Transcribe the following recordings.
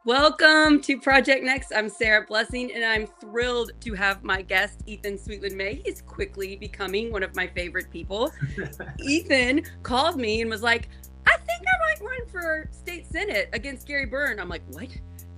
Welcome to Project Next. I'm Sarah Blessing, and I'm thrilled to have my guest, Ethan Sweetland-May. He's quickly becoming one of my favorite people. Ethan called me and was like, I think I might run for state senate against Gary Byrne. I'm like, what?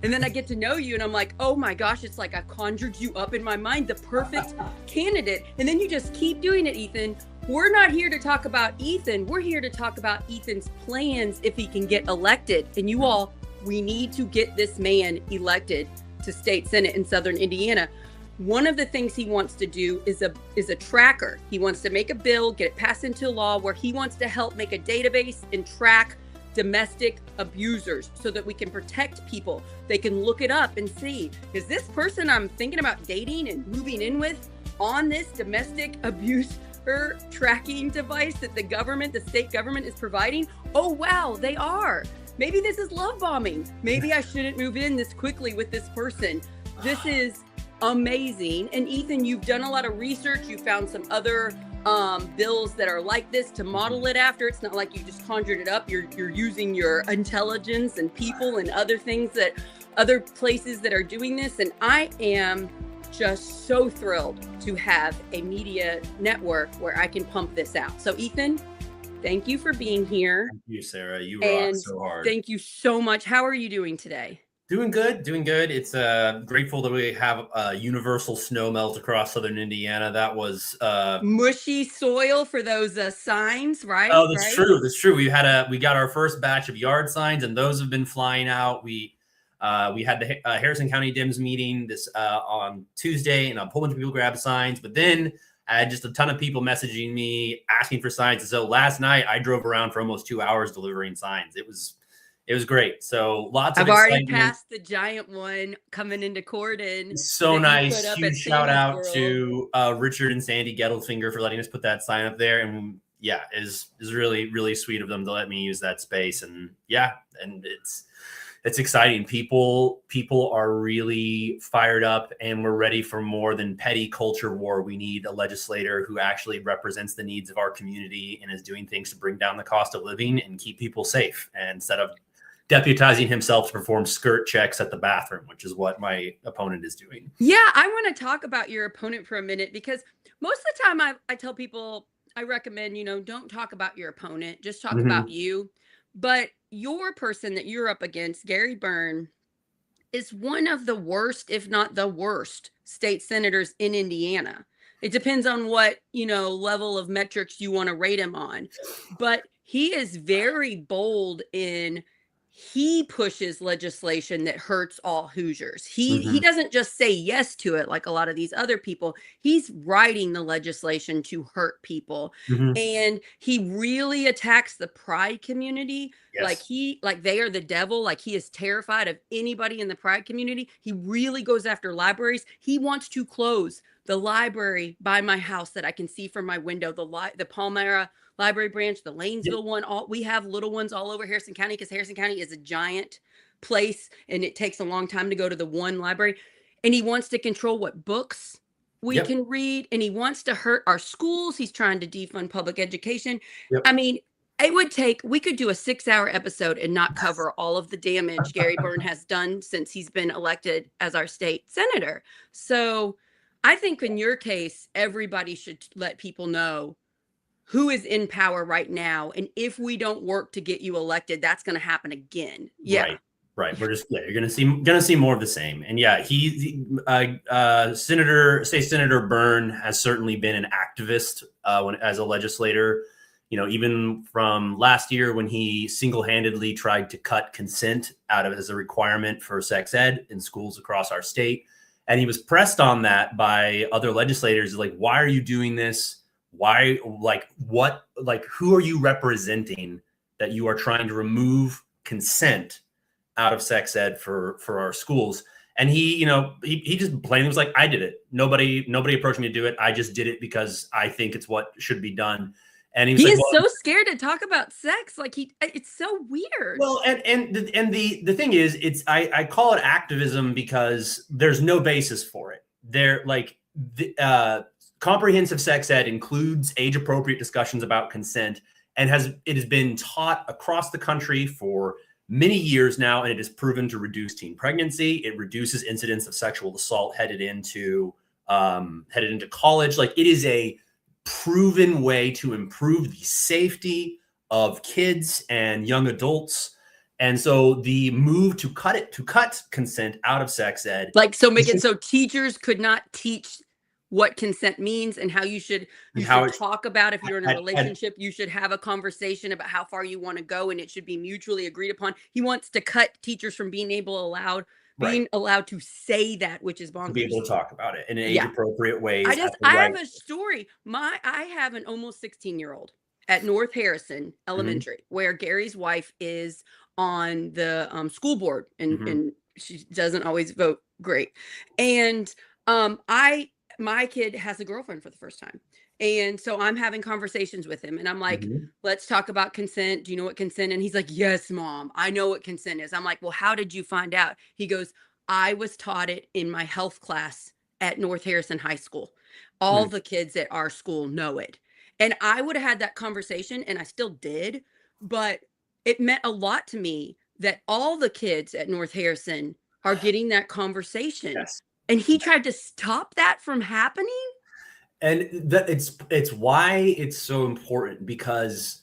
And then I get to know you, and I'm like, oh my gosh, it's like I conjured you up in my mind, the perfect candidate. And then you just keep doing it, Ethan. We're not here to talk about Ethan. We're here to talk about Ethan's plans if he can get elected. And you all, we need to get this man elected to state senate in Southern Indiana. One of the things he wants to do is a tracker. He wants to make a bill, get it passed into law, where he wants to help make a database and track domestic abusers so that we can protect people. They can look it up and see, is this person I'm thinking about dating and moving in with on this domestic abuse tracking device that the state government is providing? Oh, wow, they are. Maybe this is love bombing. Maybe I shouldn't move in this quickly with this person. This is amazing. And Ethan, you've done a lot of research. You found some other bills that are like this to model it after. It's not like you just conjured it up. You're using your intelligence and people and other things that other places that are doing this. And I am just so thrilled to have a media network where I can pump this out. So Ethan, thank you for being here. Thank you, Sarah. You rock so hard. Thank you so much. How are you doing today? Doing good. It's grateful that we have universal snow melt across Southern Indiana. That was mushy soil for those signs, right? Oh, that's true. We got our first batch of yard signs, and those have been flying out. We had the Harrison County DIMS meeting this on Tuesday, and a whole bunch of people grabbed signs. But then I had just a ton of people messaging me asking for signs. And so last night I drove around for almost 2 hours delivering signs. It was great. So lots of excitement. Already passed the giant one coming into Corden. So nice. Huge shout out to Richard and Sandy Gettelfinger for letting us put that sign up there. And yeah, is really, really sweet of them to let me use that space. And yeah, and it's exciting. People are really fired up, and we're ready for more than petty culture war. We need a legislator who actually represents the needs of our community and is doing things to bring down the cost of living and keep people safe, and instead of deputizing himself to perform skirt checks at the bathroom, which is what my opponent is doing. Yeah, I want to talk about your opponent for a minute, because most of the time I tell people, I recommend, don't talk about your opponent, just talk about you. But your person that you're up against, Gary Byrne, is one of the worst, if not the worst, state senators in Indiana. It depends on what, level of metrics you want to rate him on. But he is very bold he pushes legislation that hurts all Hoosiers. He doesn't just say yes to it like a lot of these other people. He's writing the legislation to hurt people. And he really attacks the pride community. Yes. Like they are the devil. Like he is terrified of anybody in the pride community. He really goes after libraries. He wants to close the library by my house that I can see from my window, the Palmyra Library branch, the Lanesville one. We have little ones all over Harrison County, because Harrison County is a giant place and it takes a long time to go to the one library. And he wants to control what books we can read, and he wants to hurt our schools. He's trying to defund public education. I mean, we could do a 6-hour episode and not cover all of the damage Gary Byrne has done since he's been elected as our state senator. So I think in your case, everybody should let people know who is in power right now. And if we don't work to get you elected, that's going to happen again. Yeah. Right. We're just, you're going to see more of the same. And yeah, State Senator Byrne has certainly been an activist as a legislator, even from last year when he single-handedly tried to cut consent out of as a requirement for sex ed in schools across our state. And he was pressed on that by other legislators. Like, why are you doing this? Why, who are you representing that you are trying to remove consent out of sex ed for our schools? And he just plainly was like, I did it. Nobody approached me to do it. I just did it because I think it's what should be done. And he is so scared to talk about sex. Like it's so weird. Well, and the thing is, I call it activism because there's no basis for it. Comprehensive sex ed includes age-appropriate discussions about consent, and it has been taught across the country for many years now, and it is proven to reduce teen pregnancy. It reduces incidents of sexual assault headed into college. Like, it is a proven way to improve the safety of kids and young adults. And so the move to cut consent out of sex ed, like, so make it so teachers could not teach what consent means and how you should talk about, if you're in a relationship, you should have a conversation about how far you want to go, and it should be mutually agreed upon. He wants to cut teachers from being allowed to say that, which is bonkers. To be able to talk about it in age appropriate ways. I have a story. I have an almost 16-year-old at North Harrison Elementary, where Gary's wife is on the school board, and she doesn't always vote great. And my kid has a girlfriend for the first time. And so I'm having conversations with him, and I'm like, let's talk about consent. Do you know what consent? And he's like, yes, Mom, I know what consent is. I'm like, well, how did you find out? He goes, I was taught it in my health class at North Harrison High School. All the kids at our school know it. And I would have had that conversation, and I still did, but it meant a lot to me that all the kids at North Harrison are getting that conversation. Yes. And he tried to stop that from happening. And it's why it's so important, because,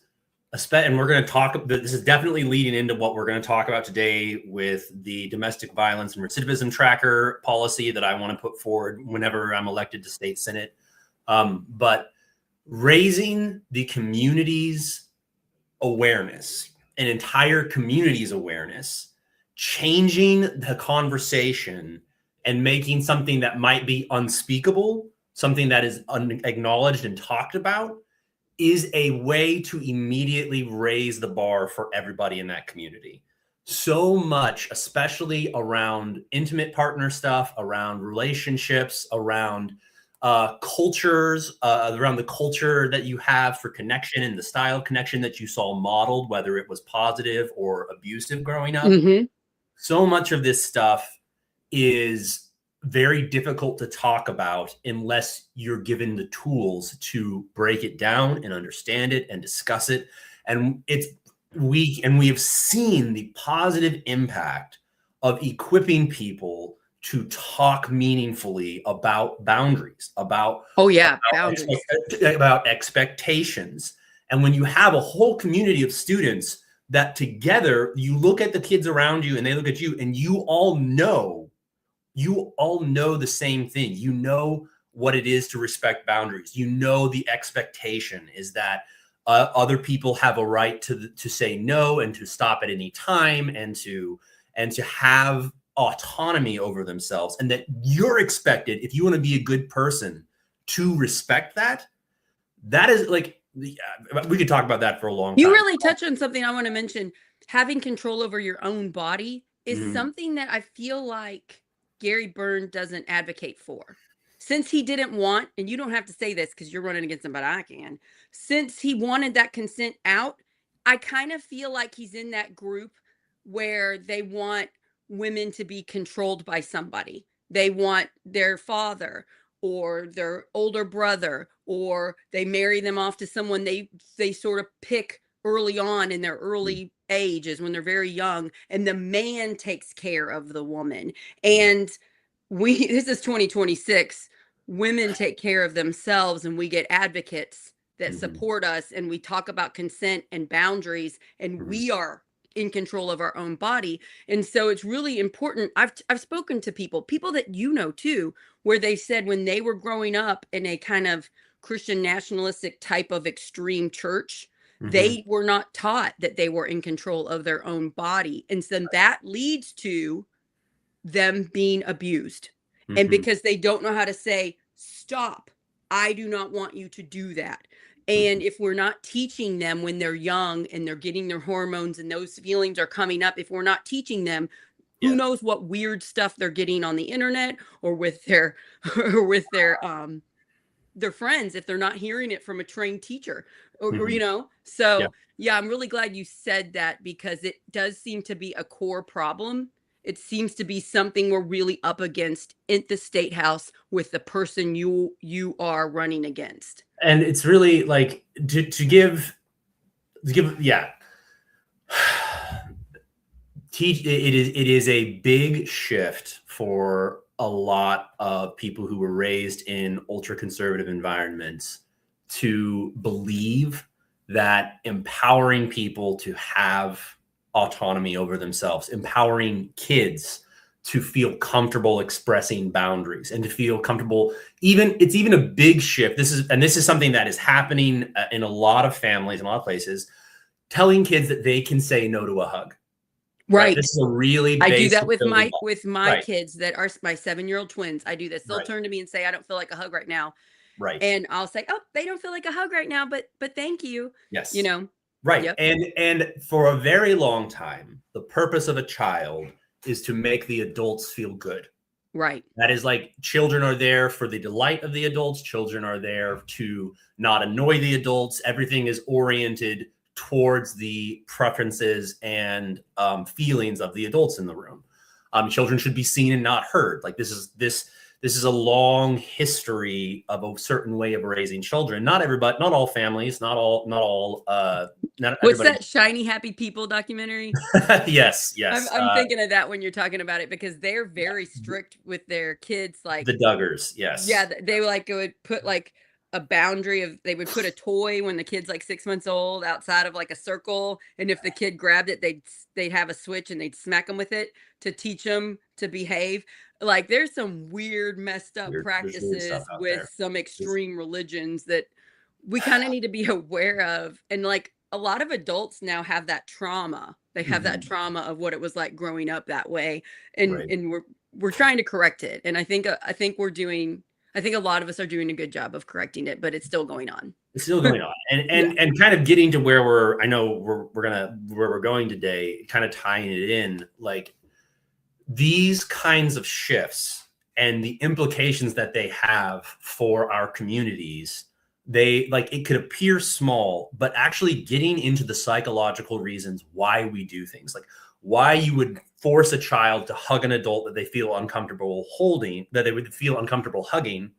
and we're going to talk, this is definitely leading into what we're going to talk about today with the domestic violence and recidivism tracker policy that I want to put forward whenever I'm elected to state senate. But raising the community's awareness, an entire community's awareness, changing the conversation and making something that might be unspeakable, something that is unacknowledged and talked about, is a way to immediately raise the bar for everybody in that community. So much, especially around intimate partner stuff, around relationships, around cultures, around the culture that you have for connection and the style of connection that you saw modeled, whether it was positive or abusive growing up. So much of this stuff is very difficult to talk about unless you're given the tools to break it down and understand it and discuss it. And we have seen the positive impact of equipping people to talk meaningfully about boundaries, about expectations. And when you have a whole community of students that together, you look at the kids around you and they look at you, and you all know the same thing. You know what it is to respect boundaries. You know the expectation is that other people have a right to say no and to stop at any time and to have autonomy over themselves, and that you're expected, if you want to be a good person, to respect that. That is like, we could talk about that for a long time. You really touch on something I want to mention. Having control over your own body is something that I feel like Gary Byrne doesn't advocate for. Since he didn't want, and you don't have to say this because you're running against him, but I can. Since he wanted that consent out, I kind of feel like he's in that group where they want women to be controlled by somebody. They want their father or their older brother, or they marry them off to someone they sort of pick early on in their early ages when they're very young, and the man takes care of the woman. And this is 2026. Women take care of themselves, and we get advocates that support us, and we talk about consent and boundaries, and we are in control of our own body. And so it's really important. I've spoken to people that you know too, where they said when they were growing up in a kind of Christian nationalistic type of extreme church, they were not taught that they were in control of their own body. And so that leads to them being abused. And because they don't know how to say, stop, I do not want you to do that. And if we're not teaching them when they're young and they're getting their hormones and those feelings are coming up, if we're not teaching them, who knows what weird stuff they're getting on the internet or with their friends, if they're not hearing it from a trained teacher or you know. So yeah, I'm really glad you said that, because it does seem to be a core problem. It seems to be something we're really up against in the state house with the person you are running against. And it's really like to give It is a big shift for a lot of people who were raised in ultra conservative environments to believe that empowering people to have autonomy over themselves, empowering kids to feel comfortable expressing boundaries and to feel comfortable. It's even a big shift. This is something that is happening in a lot of families, in a lot of places, telling kids that they can say no to a hug. Right. This is a really I do basic that with my right. kids that are my 7-year-old twins. I do this. They'll Right. turn to me and say, "I don't feel like a hug right now." Right. And I'll say, "Oh, they don't feel like a hug right now, but thank you." Yes. You know. Right. Yep. And for a very long time, the purpose of a child is to make the adults feel good. Right. That is, like, children are there for the delight of the adults. Children are there to not annoy the adults. Everything is oriented towards the preferences and feelings of the adults in the room. Children should be seen and not heard. Like, this is a long history of a certain way of raising children. Not everybody, not all families, not What's that Shiny Happy People documentary? Yes. I'm thinking of that when you're talking about it, because they're very strict with their kids. Like the Duggars. Yes. Yeah, they would put like a boundary of, they would put a toy when the kid's like 6 months old outside of like a circle, and if the kid grabbed it, they'd have a switch and they'd smack them with it to teach them to behave. Like, there's some weird, messed up practices with some extreme religions that we kind of need to be aware of. And like, a lot of adults now have that trauma. They have that trauma of what it was like growing up that way, and we're trying to correct it. And I think a lot of us are doing a good job of correcting it, but it's still going on. It's still going on. And kind of getting to where we're going today, kind of tying it in, like, these kinds of shifts and the implications that they have for our communities, it could appear small, but actually getting into the psychological reasons why we do things, like why you would force a child to hug an adult that they feel uncomfortable holding, that they would feel uncomfortable hugging,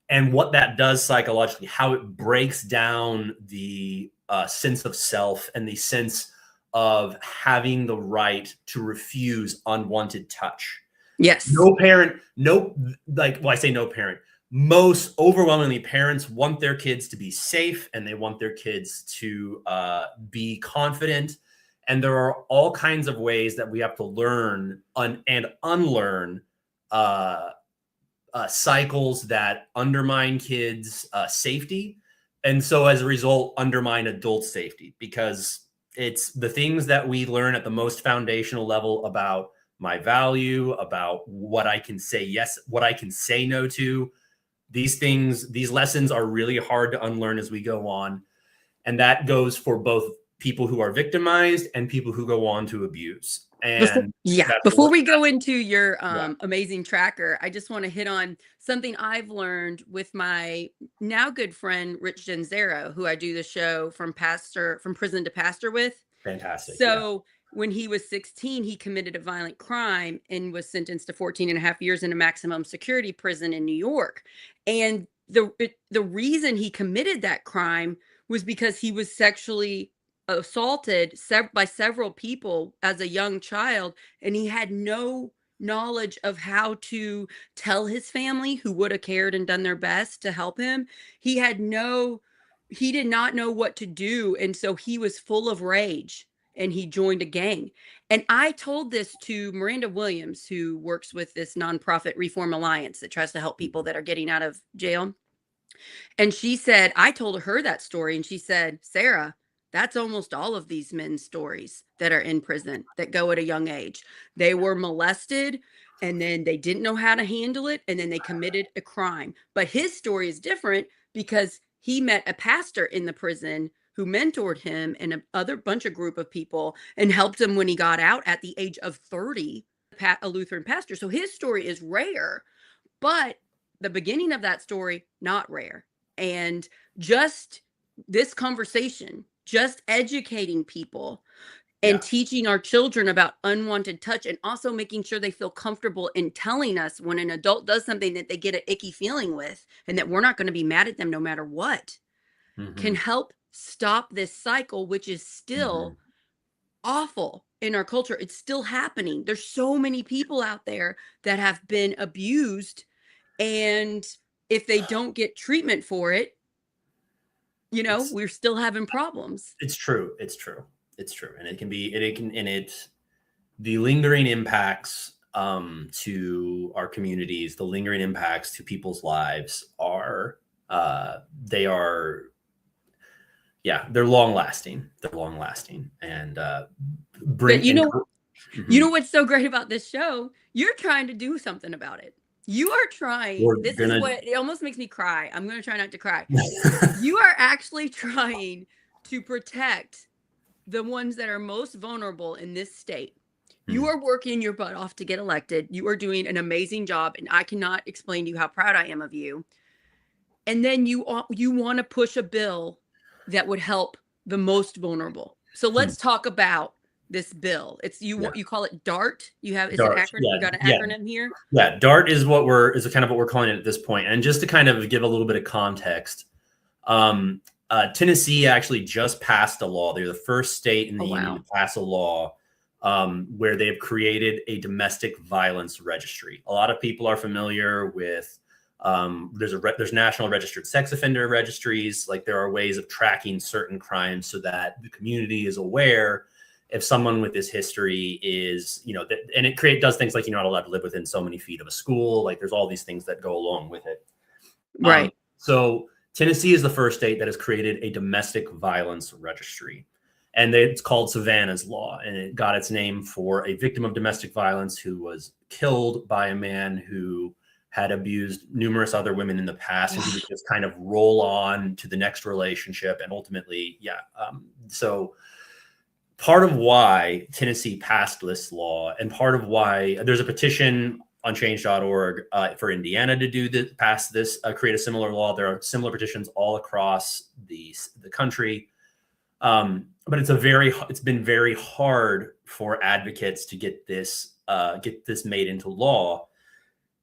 and what that does psychologically, how it breaks down the sense of self and the sense of having the right to refuse unwanted touch. Yes. I say no parent. Most overwhelmingly, parents want their kids to be safe, and they want their kids to be confident. And there are all kinds of ways that we have to learn and unlearn cycles that undermine kids' safety. And so as a result, undermine adult safety, because it's the things that we learn at the most foundational level about my value, about what I can say yes, what I can say no to. These lessons are really hard to unlearn as we go on. And that goes for both people who are victimized and people who go on to abuse. And before we go into your amazing tracker, I just want to hit on something I've learned with my now good friend Rich Genzero, who I do the show From Prison to Pastor with. Fantastic. So when he was 16, he committed a violent crime and was sentenced to 14 and a half years in a maximum security prison in New York. And the reason he committed that crime was because he was sexually assaulted by several people as a young child, and he had no knowledge of how to tell his family, who would have cared and done their best to help him. He did not know what to do, and so he was full of rage, and he joined a gang. And I told this to Miranda Williams, who works with this nonprofit Reform Alliance that tries to help people that are getting out of jail. And she said, I told her that story, and she said, Sarah, that's almost all of these men's stories that are in prison that go at a young age. They were molested, and then they didn't know how to handle it, and then they committed a crime. But his story is different because he met a pastor in the prison who mentored him and a other bunch of group of people and helped him when he got out at the age of 30, a Lutheran pastor. So his story is rare, but the beginning of that story, not rare. And just this conversation, just educating people and teaching our children about unwanted touch, and also making sure they feel comfortable in telling us when an adult does something that they get an icky feeling with, and that we're not going to be mad at them no matter what, can help stop this cycle, which is still awful. in our culture, it's still happening. There's so many people out there that have been abused, and if they don't get treatment for it, It's we're still having problems. it's true. It's true. It's true. And it can be it can and it the lingering impacts to our communities, the lingering impacts to people's lives are they are yeah, they're long lasting. They're long lasting and But bring and what's so great about this show? You're trying to do something about it. You are trying. we're This is gonna what it almost makes me cry. I'm going to try not to cry. You are actually trying to protect the ones that are most vulnerable in this state. You are working your butt off to get elected. You are doing an amazing job, and I cannot explain to you how proud I am of you. And then you want to push a bill that would help the most vulnerable. So let's talk about this bill. It's you call it DART. You have is DART, an acronym. You got an acronym here. Yeah, DART is kind of what we're calling it at this point. And just to kind of give a little bit of context, Tennessee actually just passed a law. They're the first state in the union to pass a law where they have created a domestic violence registry. A lot of people are familiar with there's national registered sex offender registries. Like there are ways of tracking certain crimes so that the community is aware if someone with this history is, and it does things like you're not allowed to live within so many feet of a school. Like there's all these things that go along with it. Right. So Tennessee is the first state that has created a domestic violence registry. And it's called Savannah's Law. And it got its name for a victim of domestic violence who was killed by a man who had abused numerous other women in the past. And he would just kind of roll on to the next relationship. And ultimately, so part of why Tennessee passed this law and part of why there's a petition on change.org for Indiana to pass this, create a similar law. There are similar petitions all across the country. But it's been very hard for advocates to get this made into law.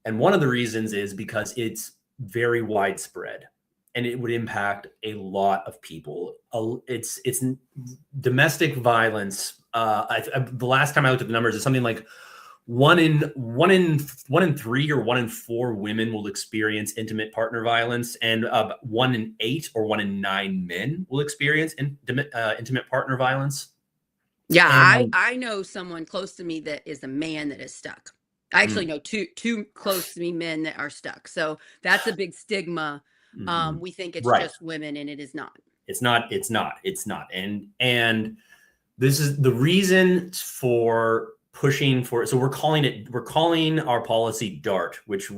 And one of the reasons is because it's very widespread and it would impact a lot of people. It's domestic violence. The last time I looked at the numbers, it's something like one in 3 or 1 in 4 women will experience intimate partner violence, and 1 in 8 or 1 in 9 men will experience intimate partner violence. Yeah, I know someone close to me that is a man that is stuck. I actually know two close to me men that are stuck. So that's a big stigma. We think it's just women, and it is not. It's not. And this is the reason for pushing for. So we're calling our policy DART, which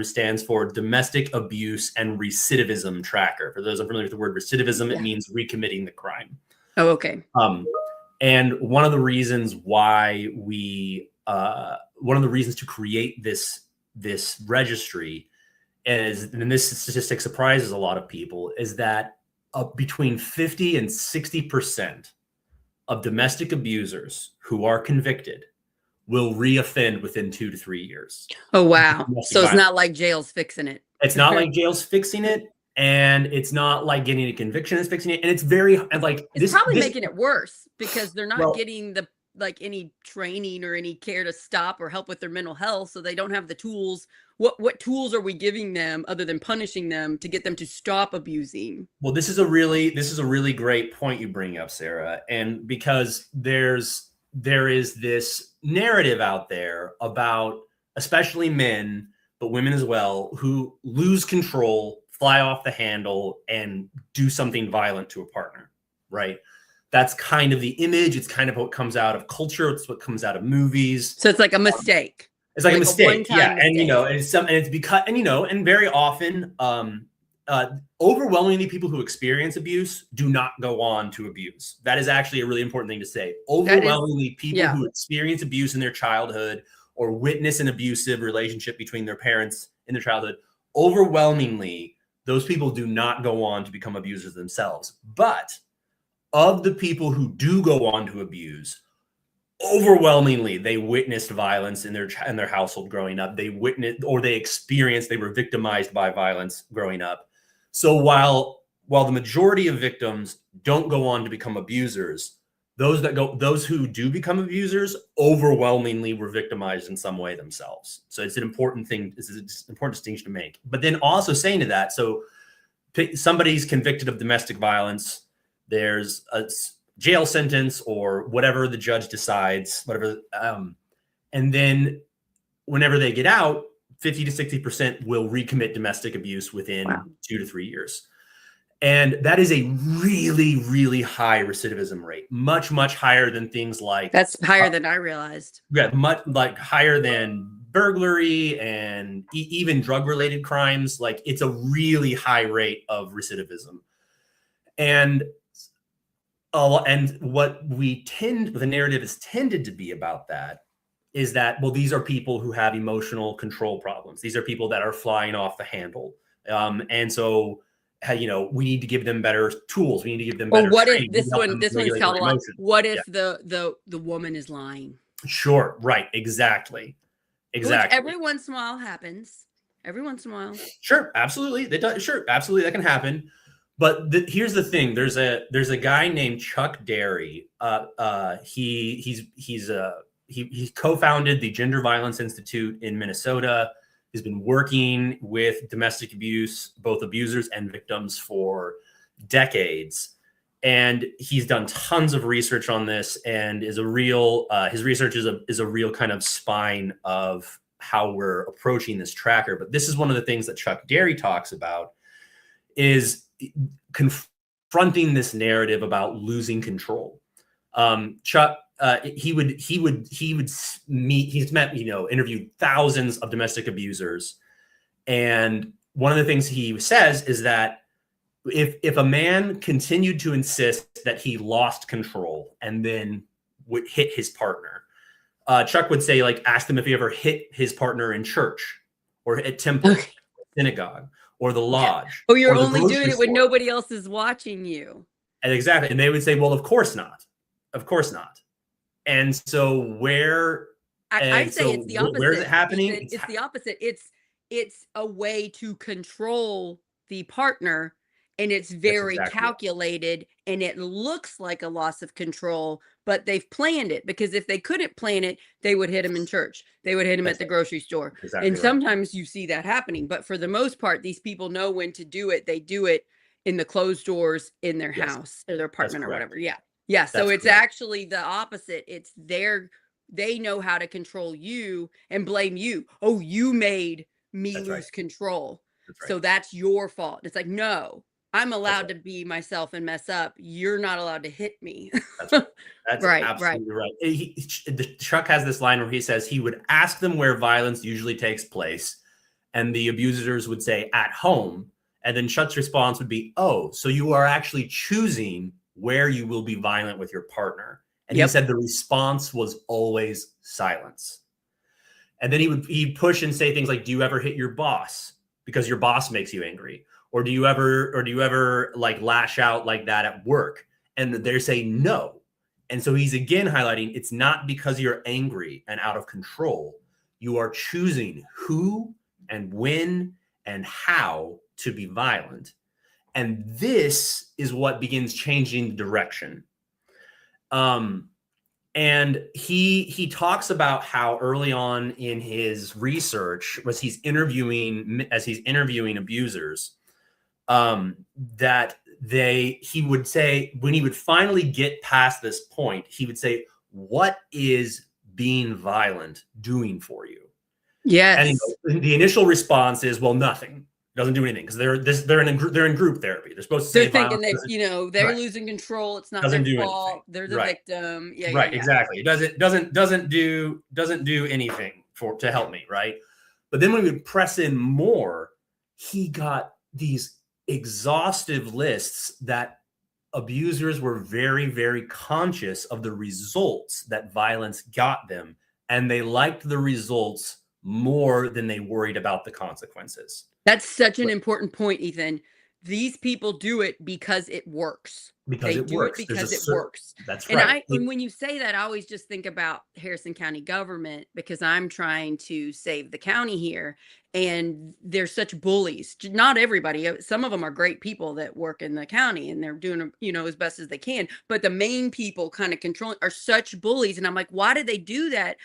stands for Domestic Abuse and Recidivism Tracker. For those unfamiliar with the word recidivism, it means recommitting the crime. Oh, okay. And one of the reasons one of the reasons to create this registry is, and this statistic surprises a lot of people, is that between 50 and 60% of domestic abusers who are convicted will reoffend within 2 to 3 years. Oh, wow. So it's not like jail's fixing it. It's not like jail's fixing it. And it's not like getting a conviction is fixing it. And it's it's probably making it worse because they're not getting any training or any care to stop or help with their mental health. So they don't have the tools. What tools are we giving them other than punishing them to get them to stop abusing? Well, this is a really great point you bring up, Sarah. And because there is this narrative out there about especially men, but women as well, who lose control, fly off the handle, and do something violent to a partner, right? That's kind of the image. It's kind of what comes out of culture. It's what comes out of movies. So it's like a mistake. It's like a mistake. Yeah. Mistake. And very often, overwhelmingly people who experience abuse do not go on to abuse. That is actually a really important thing to say. Overwhelmingly people who experience abuse in their childhood or witness an abusive relationship between their parents in their childhood, overwhelmingly, those people do not go on to become abusers themselves. But of the people who do go on to abuse, overwhelmingly they witnessed violence in their household growing up. They witnessed or they were victimized by violence growing up. So while the majority of victims don't go on to become abusers, those who do become abusers overwhelmingly were victimized in some way themselves. So it's an important thing. It's an important distinction to make. But then also saying to that, so somebody's convicted of domestic violence, there's a jail sentence or whatever the judge decides, whatever. And then whenever they get out, 50 to 60% will recommit domestic abuse within 2 to 3 years. And that is a really, really high recidivism rate, much, much higher than things like— That's higher than I realized. Yeah, much like higher than burglary and even drug-related crimes. Like, it's a really high rate of recidivism. And what the narrative has tended to be about that is that, well, these are people who have emotional control problems. These are people that are flying off the handle. And so, we need to give them better tools. We need to give them better. Or what training. if this one's held a lot? What if the woman is lying? Sure. Right. Exactly. Which every once in a while happens. Every once in a while. Sure. Absolutely. Sure. Absolutely. That can happen. But here's the thing. There's a guy named Chuck Derry. He co-founded the Gender Violence Institute in Minnesota. He's been working with domestic abuse, both abusers and victims, for decades. And he's done tons of research on this, and his research is a real kind of spine of how we're approaching this tracker. But this is one of the things that Chuck Derry talks about, is confronting this narrative about losing control. Chuck, he's interviewed thousands of domestic abusers. And one of the things he says is that if a man continued to insist that he lost control and then would hit his partner, Chuck would say, like, ask them if he ever hit his partner in church or at temple, synagogue, or the lodge. Oh, you're only doing it when nobody else is watching you. And exactly. And they would say, well, of course not. Of course not. And so I say it's the opposite. Where is it happening? It's the opposite. It's a way to control the partner, and it's very calculated, and it looks like a loss of control, but they've planned it, because if they couldn't plan it, they would hit him in church. They would hit him at the grocery store. And sometimes you see that happening, but for the most part, these people know when to do it. They do it in the closed doors in their house or their apartment or whatever. Yeah. Yeah. So it's actually the opposite. It's they know how to control you and blame you. Oh, you made me lose control. So that's your fault. It's like, no, I'm allowed to be myself and mess up. You're not allowed to hit me. That's absolutely right. Chuck has this line where he says he would ask them where violence usually takes place, and the abusers would say at home. And then Chuck's response would be, oh, so you are actually choosing where you will be violent with your partner. And he said the response was always silence. And then he'd push and say things like, do you ever hit your boss because your boss makes you angry? Or do you ever like lash out like that at work? And they're saying no. And so he's again highlighting, it's not because you're angry and out of control. You are choosing who and when and how to be violent. And this is what begins changing the direction. And he talks about how early on in his research, as he's interviewing abusers, that he would say, when he would finally get past this point, he would say, what is being violent doing for you? Yes. And the initial response is, well, nothing. Doesn't do anything, because they're in group therapy. They're supposed to say thinking that they're losing control. It's not their fault. They're the victim. Yeah, exactly. It doesn't do anything to help me, right? But then when we would press in more, he got these exhaustive lists that abusers were very, very conscious of the results that violence got them, and they liked the results more than they worried about the consequences. That's such an important point, Ethan. These people do it because it works. because They it do it works. There's a because it certain, works. that's And right. when you say that, I always just think about Harrison County government because I'm trying to save the county here. And they're such bullies. Not everybody. Some of them are great people that work in the county and they're doing, as best as they can. But the main people kind of controlling are such bullies. And I'm like, why did they do that?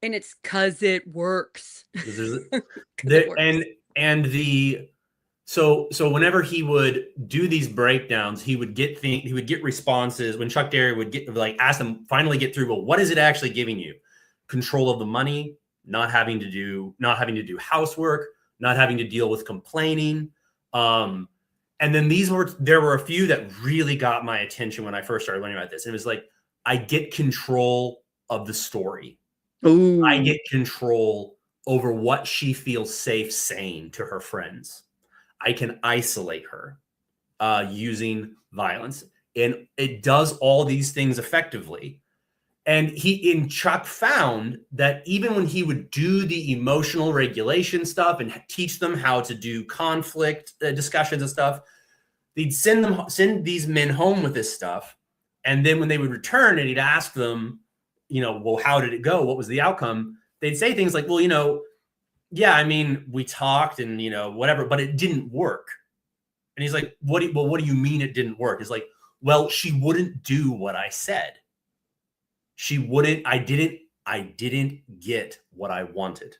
And it's because it works. There's, 'Cause it works. and the so whenever he would do these breakdowns, he would get responses when Chuck Derry would get like ask them finally get through. Well, what is it actually giving you? Control of the money, not having to do housework, not having to deal with complaining. And then there were a few that really got my attention when I first started learning about this. And it was like, I get control of the story. Ooh. I get control over what she feels safe saying to her friends. I can isolate her using violence. And it does all these things effectively. And Chuck found that even when he would do the emotional regulation stuff and teach them how to do conflict discussions and stuff, they'd send these men home with this stuff. And then when they would return and he'd ask them, well, how did it go? What was the outcome? They'd say things like, well, yeah, I mean, we talked and, whatever, but it didn't work. And he's like, what do you mean it didn't work? It's like, well, she wouldn't do what I said. I didn't get what I wanted.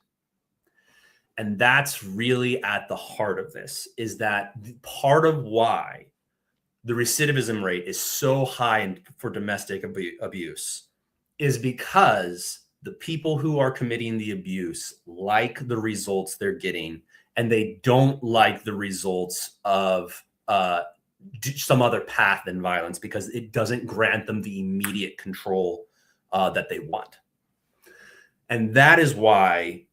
And that's really at the heart of this, is that part of why the recidivism rate is so high for domestic abuse is because the people who are committing the abuse like the results they're getting, and they don't like the results of some other path than violence because it doesn't grant them the immediate control that they want. And that is why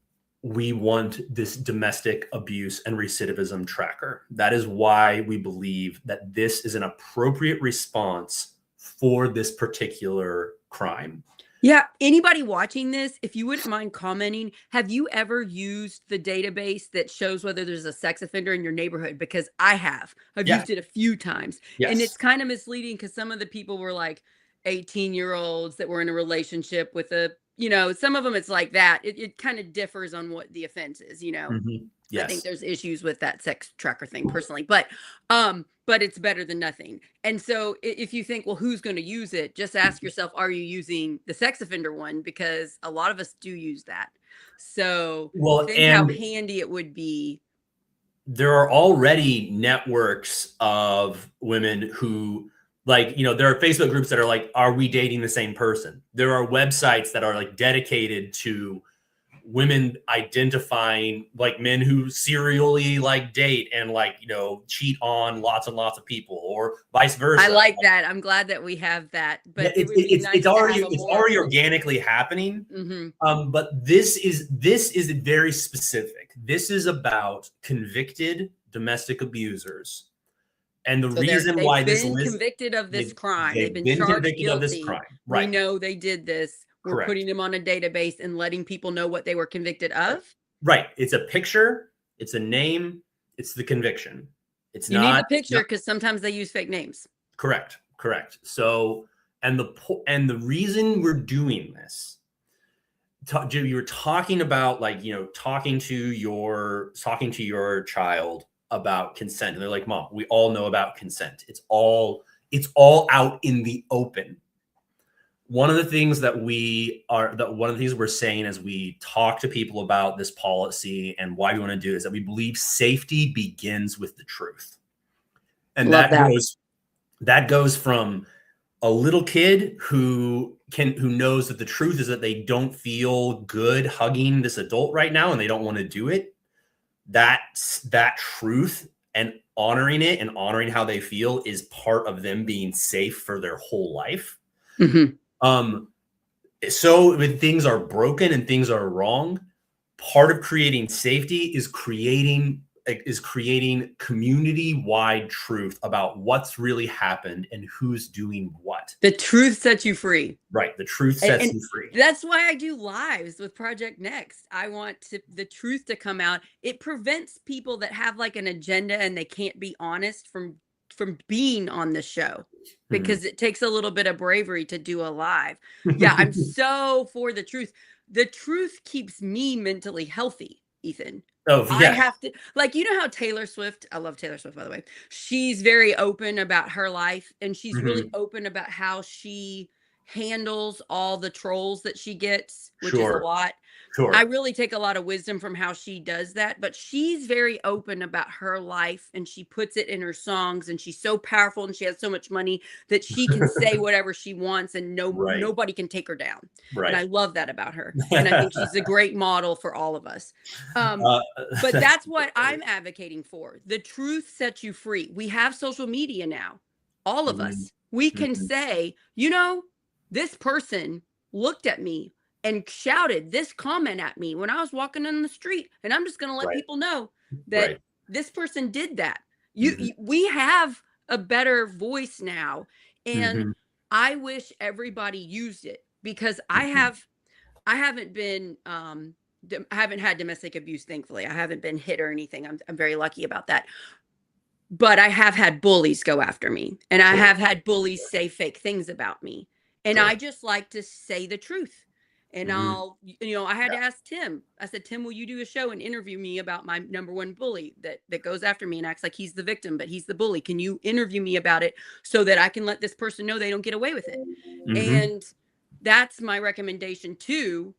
we want this domestic abuse and recidivism tracker. That is why we believe that this is an appropriate response for this particular crime. Yeah. Anybody watching this, if you wouldn't mind commenting, have you ever used the database that shows whether there's a sex offender in your neighborhood? Because I have. I've used it a few times. Yes. And it's kind of misleading because some of the people were like 18-year-olds that were in a relationship with some of them it's like that. It kind of differs on what the offense is, Mm-hmm. Yes. I think there's issues with that sex tracker thing personally, but it's better than nothing. And so if you think, well, who's going to use it? Just ask yourself, are you using the sex offender one? Because a lot of us do use that. So think how handy it would be. There are already networks of women who there are Facebook groups that are like, are we dating the same person? There are websites that are like dedicated to women identifying like men who serially date and cheat on lots and lots of people, or vice versa. I like that. I'm glad that we have that. But it's already organically happening. Mm-hmm. But this is very specific. This is about convicted domestic abusers. And the reason why this list, convicted of this crime, they've been charged convicted guilty of this crime. Right. We know they did this. We're Correct. Putting them on a database and letting people know what they were convicted of. Right. It's a picture. It's a name. It's the conviction. You need the picture because sometimes they use fake names. Correct. So, and the reason we're doing this, you were talking about talking to your child about consent, and they're like, Mom, we all know about consent. It's all out in the open. One of the things we're saying as we talk to people about this policy and why we want to do it is that we believe safety begins with the truth. And that goes from a little kid who knows that the truth is that they don't feel good hugging this adult right now and they don't want to do it. That truth and honoring it and honoring how they feel is part of them being safe for their whole life. Mm-hmm. So when things are broken and things are wrong, part of creating safety is creating community-wide truth about what's really happened and who's doing what. The truth sets you free. Right. The truth sets you free. That's why I do lives with Project Next. I want the truth to come out. It prevents people that have an agenda and they can't be honest from from being on the show, Mhm. because it takes a little bit of bravery to do a live. Yeah, I'm so for the truth. The truth keeps me mentally healthy, Ethan. Oh, I yeah. have to, like, you know how Taylor Swift, I love Taylor Swift, by the way. She's very open about her life, and she's really Mhm. open about how she handles all the trolls that she gets, which is a Sure. lot. I Sure. really take a lot of wisdom from how she does that, but she's very open about her life, and she puts it in her songs, and she's so powerful, and she has so much money that she can say whatever she wants, and Right. nobody can take her down. And I Right. love that about her. And I think she's a great model for all of us. Um, Uh, but that's what I'm advocating for. The truth sets you free. We have social media now. All of Mhm. us. We can Mhm. say, you know, this person looked at me and shouted this comment at me when I was walking in the street, and I'm just going to let Right. people know that Right. this person did that. Mhm. We have a better voice now, and Mhm. I wish everybody used it, because Mhm. I haven't been I haven't had domestic abuse, thankfully. I haven't been hit or anything. I'm very lucky about that. But I have had bullies go after me, and I Sure. have had bullies say fake things about me. And I Sure. just like to say the truth. And Mhm. I had to Yeah. ask Tim. I said, Tim, will you do a show and interview me about my number one bully that goes after me and acts like he's the victim, but he's the bully? Can you interview me about it so that I can let this person know they don't get away with it? Mhm. And that's my recommendation too,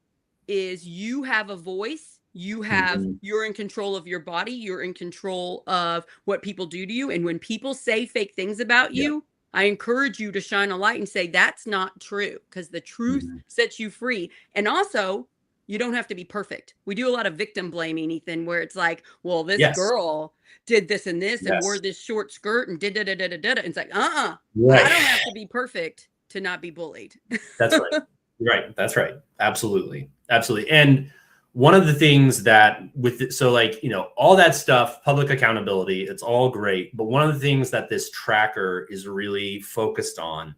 is you have a voice, Mhm. you're in control of your body, you're in control of what people do to you. And when people say fake things about Yeah. you, I encourage you to shine a light and say that's not true, because the truth Mhm. sets you free. And also, you don't have to be perfect. We do a lot of victim blaming, Ethan, where it's like, well, this Yes. girl did this and this and wore Yes. this short skirt and did da da da da da. It's like, I Right. don't have to be perfect to not be bullied. That's right. Right. That's right. Absolutely. Absolutely. And one of the things that so like, all that stuff, public accountability, it's all great. But one of the things that this tracker is really focused on,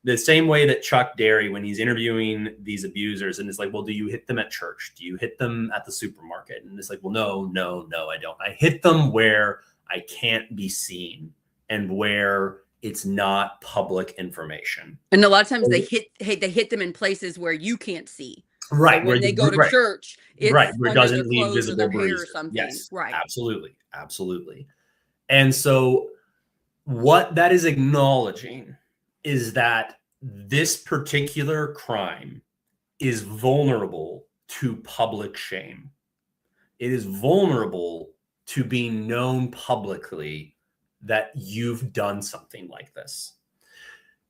the same way that Chuck Derry, when he's interviewing these abusers, and it's like, well, do you hit them at church? Do you hit them at the supermarket? And it's like, well, no, I don't. I hit them where I can't be seen and where it's not public information. And a lot of times they hit them in places where you can't see. So Right, when they go to right, church, right, it's where it under their doesn't leave clothes or visible their hair or bruises. something. Yes, Right. absolutely, absolutely. And so what that is acknowledging is that this particular crime is vulnerable to public shame. It is vulnerable to being known publicly that you've done something like this.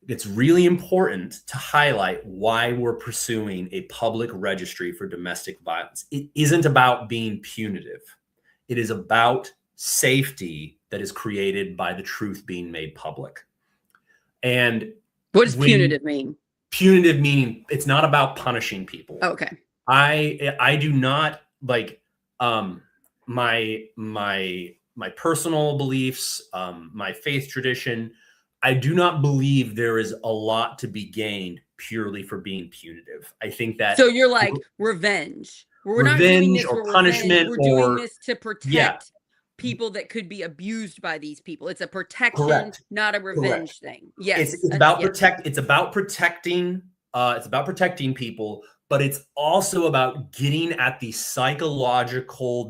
It's really important to highlight why we're pursuing a public registry for domestic violence. It isn't about being punitive. It is about safety that is created by the truth being made public. And What does when punitive mean? punitive meaning, it's not about punishing people. Okay. I do not like my personal beliefs, my faith tradition. I do not believe there is a lot to be gained purely for being punitive. I think that So you're like revenge. We're not doing revenge this or for revenge. punishment We're doing or this to yeah, protect people that could be abused by these people. It's a protection, correct, not a correct. revenge thing. It's Yes. it's about Yes. protecting people, but it's also about getting at the psychological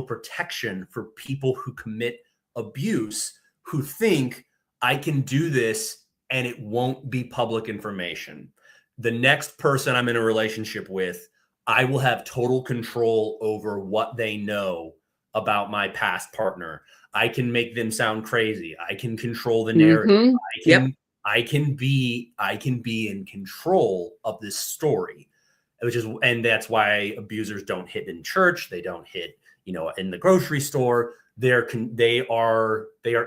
protection for people who commit abuse, who think I can do this and it won't be public information. The next person I'm in a relationship with, I will have total control over what they know about my past partner. I can make them sound crazy. I can control the narrative. Mm-hmm. I Yep. can I can be in control of this story, and that's why abusers don't hit in church. They don't hit, in the grocery store. They are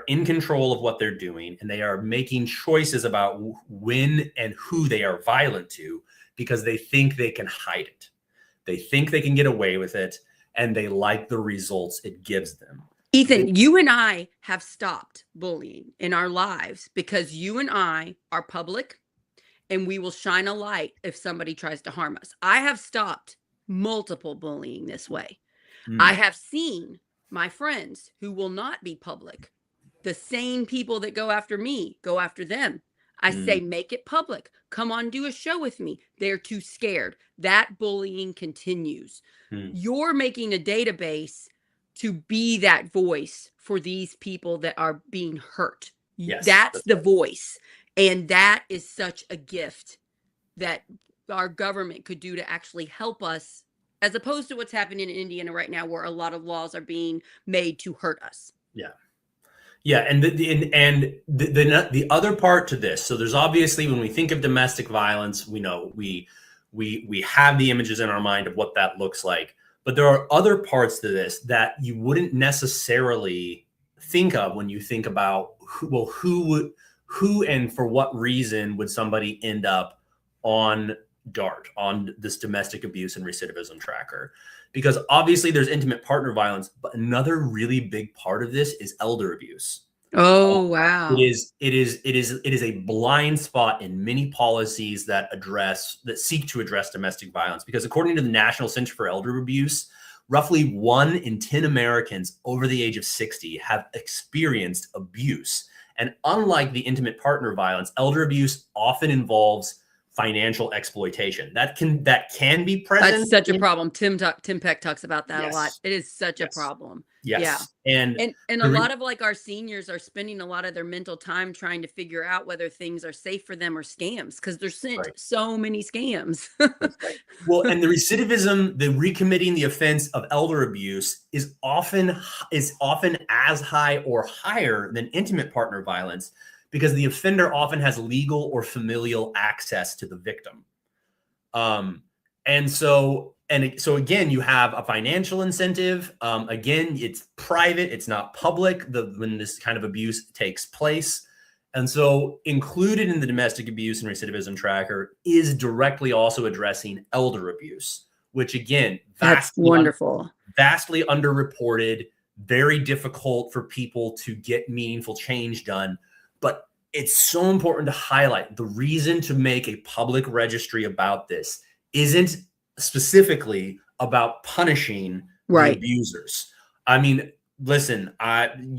in control of what they're doing, and they are making choices about when and who they are violent to, because they think they can hide it. They think they can get away with it, and they like the results it gives them. Ethan, you and I have stopped bullying in our lives because you and I are public, and we will shine a light if somebody tries to harm us. I have stopped multiple bullying this way. I Mm, have seen my friends who will not be public. The same people that go after me, go after them. I say, make it public. Come on, do a show with me. They're too scared. That bullying continues. You're making a database to be that voice for these people that are being hurt. Yes, that's the voice. And that is such a gift that our government could do to actually help us, as opposed to what's happening in Indiana right now, where a lot of laws are being made to hurt us. Yeah. Yeah, and the other part to this. So there's obviously, when we think of domestic violence, we know we have the images in our mind of what that looks like. But there are other parts to this that you wouldn't necessarily think of when you think about who and for what reason would somebody end up on DART, on this domestic abuse and recidivism tracker. Because obviously there's intimate partner violence, but another really big part of this is elder abuse. Oh, wow. It is a blind spot in many policies that seek to address domestic violence. Because according to the National Center for Elder Abuse, roughly 1 in 10 Americans over the age of 60 have experienced abuse. And unlike the intimate partner violence, elder abuse often involves financial exploitation. That can be present. That's such a problem. Tim Peck talks about that a lot. It is such a problem. Yes. Yeah. And a lot of like our seniors are spending a lot of their mental time trying to figure out whether things are safe for them or scams, because they're sent so many scams. Well, and the recidivism, the recommitting the offense of elder abuse is often as high or higher than intimate partner violence, because the offender often has legal or familial access to the victim. So again, you have a financial incentive. Again, it's private, it's not public when this kind of abuse takes place. And so included in the domestic abuse and recidivism tracker is directly also addressing elder abuse, which again, that's wonderful. Vastly underreported, very difficult for people to get meaningful change done. But it's so important to highlight the reason to make a public registry about this isn't specifically about punishing the abusers. I mean, listen,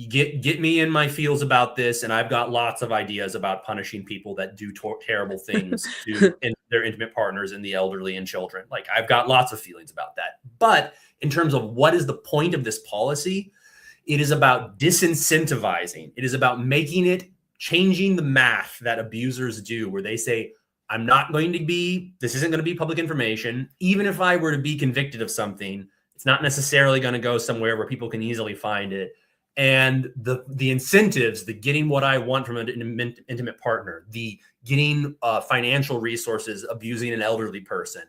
get me in my feels about this, and I've got lots of ideas about punishing people that do terrible things to their intimate partners and the elderly and children. Like, I've got lots of feelings about that. But in terms of what is the point of this policy, it is about disincentivizing. It is about changing the math that abusers do, where they say, this isn't going to be public information. Even if I were to be convicted of something, it's not necessarily going to go somewhere where people can easily find it. And the incentives, the getting what I want from an intimate partner, the getting financial resources, abusing an elderly person,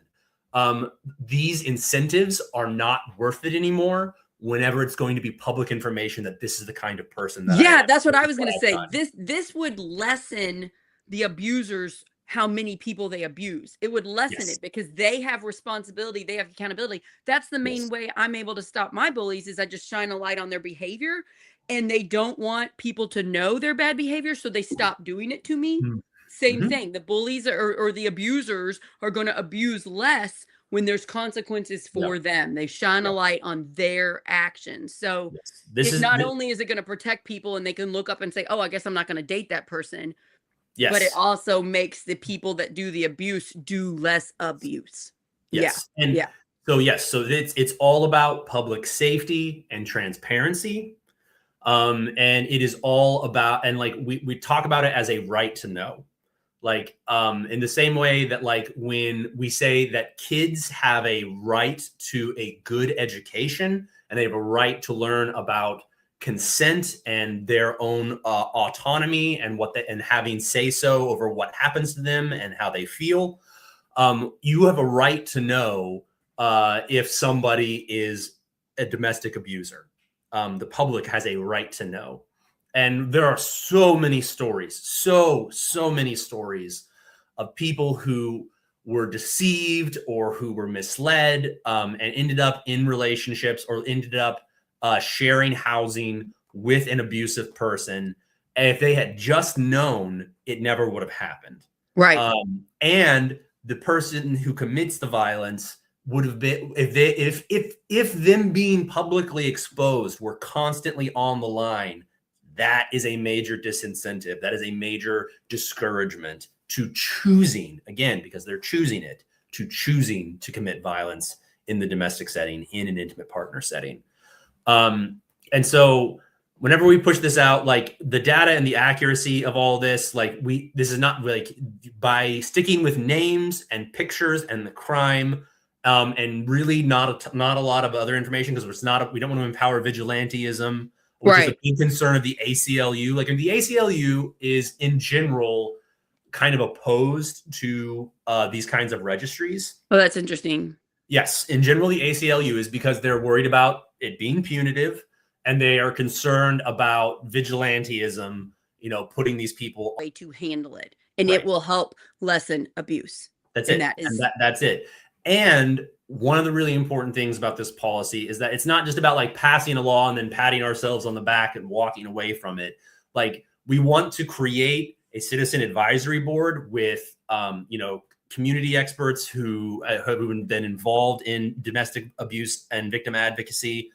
these incentives are not worth it anymore whenever it's going to be public information that this is the kind of person that I am. That's what I was going to say. This would lessen the abusers, how many people they abuse. It would lessen it, because they have responsibility, they have accountability. That's the main way I'm able to stop my bullies, is I just shine a light on their behavior, and they don't want people to know their bad behavior, so they stop doing it to me. Same thing. The bullies or the abusers are going to abuse less when there's consequences for them. They shine a light on their actions. So not only is it going to protect people and they can look up and say, oh, I guess I'm not going to date that person. But it also makes the people that do the abuse do less abuse. So it's all about public safety and transparency. And it is all about, and like we talk about it as a right to know. Like, in the same way that, like, when we say that kids have a right to a good education and they have a right to learn about consent and their own autonomy and and having say so over what happens to them and how they feel, you have a right to know if somebody is a domestic abuser. The public has a right to know. And there are so many stories, so many stories of people who were deceived or who were misled and ended up in relationships or ended up sharing housing with an abusive person. And if they had just known, it never would have happened. Right. And the person who commits the violence would have been if them being publicly exposed were constantly on the line. That is a major disincentive. That is a major discouragement to choosing, again, because they're choosing it, to choosing to commit violence in the domestic setting, in an intimate partner setting. And so whenever we push this out, like the data and the accuracy of all this, like this is not like by sticking with names and pictures and the crime, and really not a lot of other information, because we don't want to empower vigilantism, which is a big concern of the ACLU. Like, the ACLU is in general kind of opposed to these kinds of registries. Oh, that's interesting. Yes, in general, the ACLU is because they're worried about it being punitive, and they are concerned about vigilantism, putting these people way to handle it, and it will help lessen abuse. That's it. That's it. And one of the really important things about this policy is that it's not just about like passing a law and then patting ourselves on the back and walking away from it. Like, we want to create a citizen advisory board with, community experts who have been involved in domestic abuse and victim advocacy.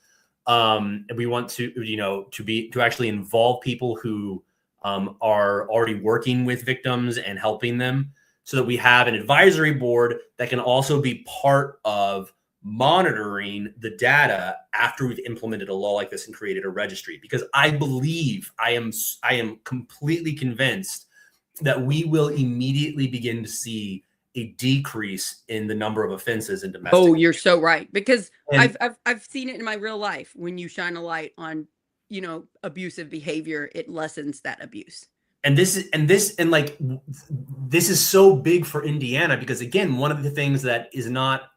And we want to actually involve people who are already working with victims and helping them, so that we have an advisory board that can also be part of monitoring the data after we've implemented a law like this and created a registry. Because I am completely convinced that we will immediately begin to see a decrease in the number of offenses in domestic. Oh, you're so right. Because I've seen it in my real life. When you shine a light on, abusive behavior, it lessens that abuse. And this is so big for Indiana, because again, one of the things that is not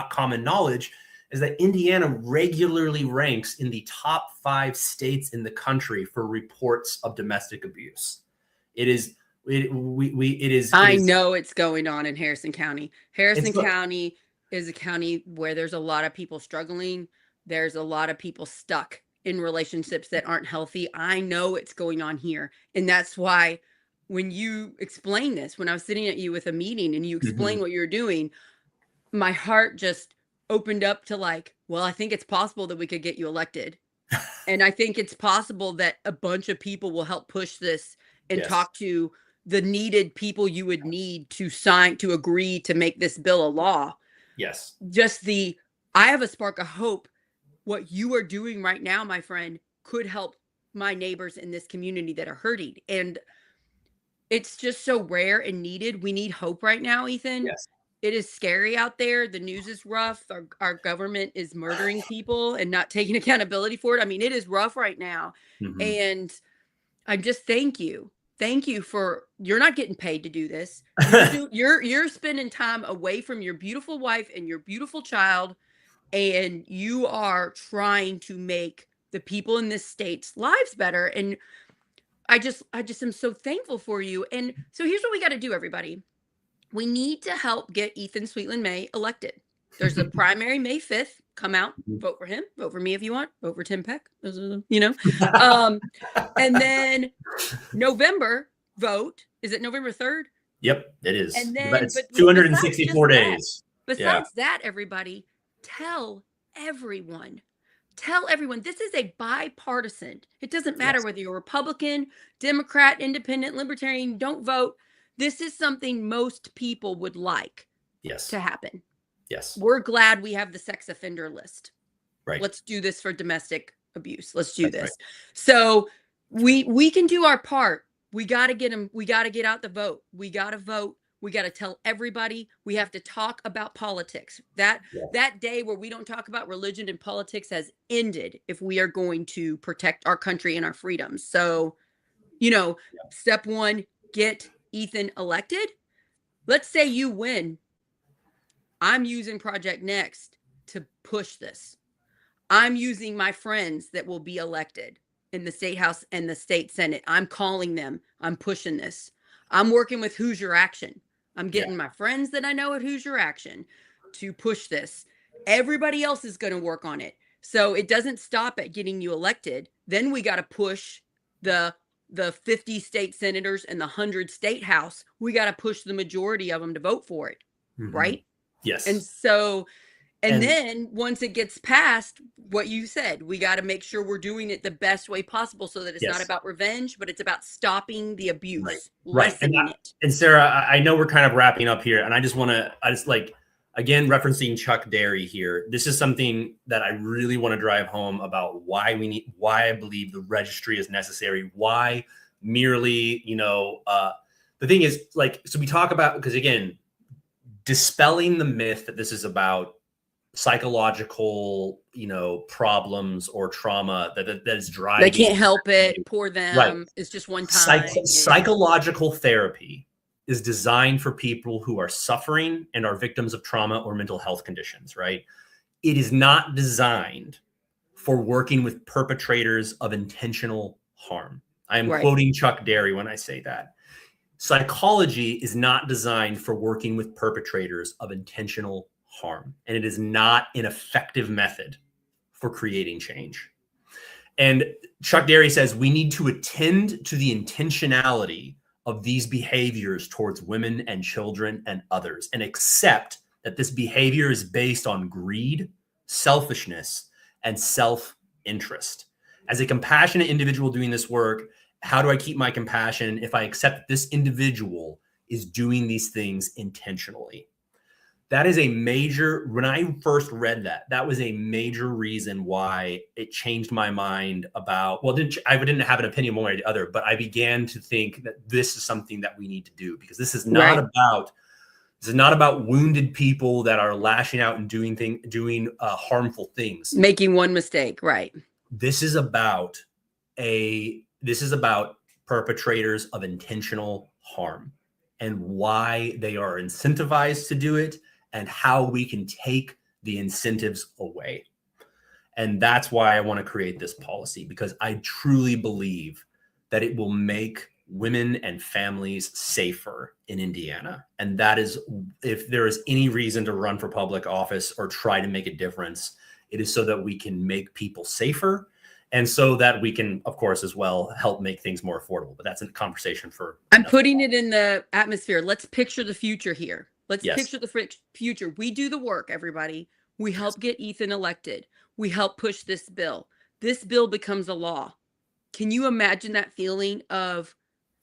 common knowledge is that Indiana regularly ranks in the top 5 states in the country for reports of domestic abuse. I know it's going on in Harrison County. Harrison County is a county where there's a lot of people struggling. There's a lot of people stuck in relationships that aren't healthy. I know it's going on here. And that's why when you explain this, when I was sitting at you with a meeting and you explain what you're doing, my heart just opened up to like, well, I think it's possible that we could get you elected. And I think it's possible that a bunch of people will help push this and talk to the needed people you would need to agree to make this bill a law. Yes. I have a spark of hope. What you are doing right now, my friend, could help my neighbors in this community that are hurting. And it's just so rare and needed. We need hope right now, Ethan. Yes. It is scary out there. The news is rough. Our government is murdering people and not taking accountability for it. I mean, it is rough right now. And I'm just thank you. Thank you for, you're not getting paid to do this. You're spending time away from your beautiful wife and your beautiful child, and you are trying to make the people in this state's lives better. And I just am so thankful for you. And so here's what we got to do, everybody. We need to help get Ethan Sweetland-May elected. There's a primary May 5th. Come out, vote for him, vote for me if you want, vote for Tim Peck. Those are the, and then November vote. Is it November 3rd? Yep, it is. And then it's 264 days. Besides that, everybody, tell everyone. This is a bipartisan. It doesn't matter whether you're Republican, Democrat, Independent, Libertarian, don't vote. This is something most people would like to happen. Yes. We're glad we have the sex offender list. Right. Let's do this for domestic abuse. Let's do this. Right. So we can do our part. We got to get them. We got to get out the vote. We got to vote. We got to tell everybody. We have to talk about politics. That day where we don't talk about religion and politics has ended if we are going to protect our country and our freedoms. So, step 1, get Ethan elected. Let's say you win. I'm using Project Next to push this. I'm using my friends that will be elected in the state house and the state senate. I'm calling them. I'm pushing this. I'm working with Hoosier Action. I'm getting my friends that I know at Hoosier Action to push this. Everybody else is going to work on it. So it doesn't stop at getting you elected. Then we got to push the 50 state senators and the 100 state house. We got to push the majority of them to vote for it. Right? Yes. And so, and And then once it gets past what you said, we got to make sure we're doing it the best way possible so that it's not yes, about revenge, but it's about stopping the right, abuse, right. lessening it. And Sarah, I know we're kind of wrapping up here, and I just like, again, referencing Chuck Derry here. This is something that I really want to drive home about why I believe the registry is necessary. Why merely, the thing is, like, so we talk about, because again, dispelling the myth that this is about psychological, problems or trauma that is They driving. can't help it. Poor Right. them. It's just one time. Yeah. Psychological therapy is designed for people who are suffering and are victims of trauma or mental health conditions, right? It is not designed for working with perpetrators of intentional harm. I am Right. quoting Chuck Derry when I say that. Psychology is not designed for working with perpetrators of intentional harm, and it is not an effective method for creating change. And Chuck Derry says we need to attend to the intentionality of these behaviors towards women and children and others, and accept that this behavior is based on greed, selfishness, and self-interest. As a compassionate individual doing this work, how do I keep my compassion if I accept that this individual is doing these things intentionally? That is a major, when I first read that was a major reason why it changed my mind about, well, I didn't have an opinion one way or the other, but I began to think that this is something that we need to do, because this is not about wounded people that are lashing out and doing harmful things. Making one mistake. Right. This is about perpetrators of intentional harm and why they are incentivized to do it, and how we can take the incentives away. And that's why I want to create this policy, because I truly believe that it will make women and families safer in Indiana. And that is, if there is any reason to run for public office or try to make a difference, it is so that we can make people safer, and so that we can, of course, as well, help make things more affordable. But that's a conversation for... I'm putting it in the atmosphere. Let's picture the future here. Let's picture the future. We do the work, everybody. We help get Ethan elected. We help push this bill. This bill becomes a law. Can you imagine that feeling of,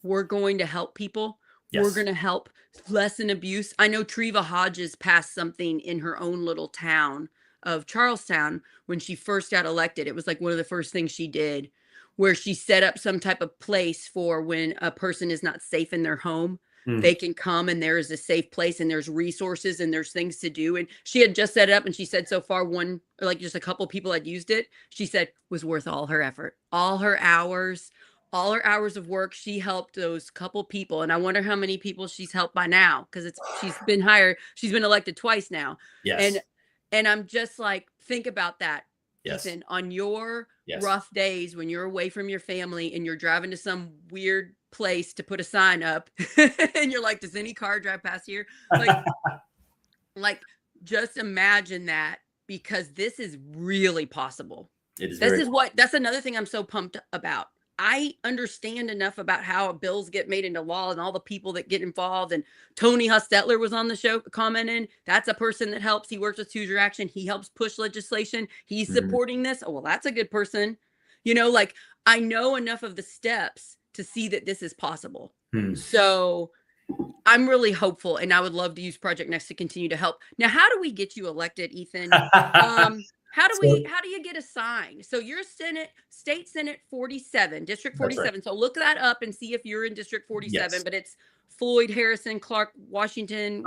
we're going to help people? Yes. We're going to help lessen abuse. I know Treva Hodges passed something in her own little town of Charlestown when she first got elected. It was like one of the first things she did, where she set up some type of place for when a person is not safe in their home. They can come, and there is a safe place, and there's resources, and there's things to do. And she had just set it up, and she said so far just a couple people had used it. She said was worth all her effort, all her hours of work. She helped those couple people, and I wonder how many people she's helped by now, because she's been hired. She's been elected twice now. Yes. And I'm just like, think about that. Yes. Ethan, on your rough days when you're away from your family and you're driving to some weird place to put a sign up and you're like, does any car drive past here? Like just imagine that, because this is really possible. It is. That's another thing I'm so pumped about. I understand enough about how bills get made into law and all the people that get involved. And Tony Hostetler was on the show commenting. That's a person that helps. He works with Hoosier Action. He helps push legislation. He's supporting this. Oh, well, that's a good person. I know enough of the steps to see that this is possible. So I'm really hopeful, and I would love to use Project Next to continue to help. Now, how do we get you elected, Ethan? How do you get a sign? So you're State Senate 47, District 47. Right. So look that up and see if you're in District 47. Yes. But it's Floyd, Harrison, Clark, Washington.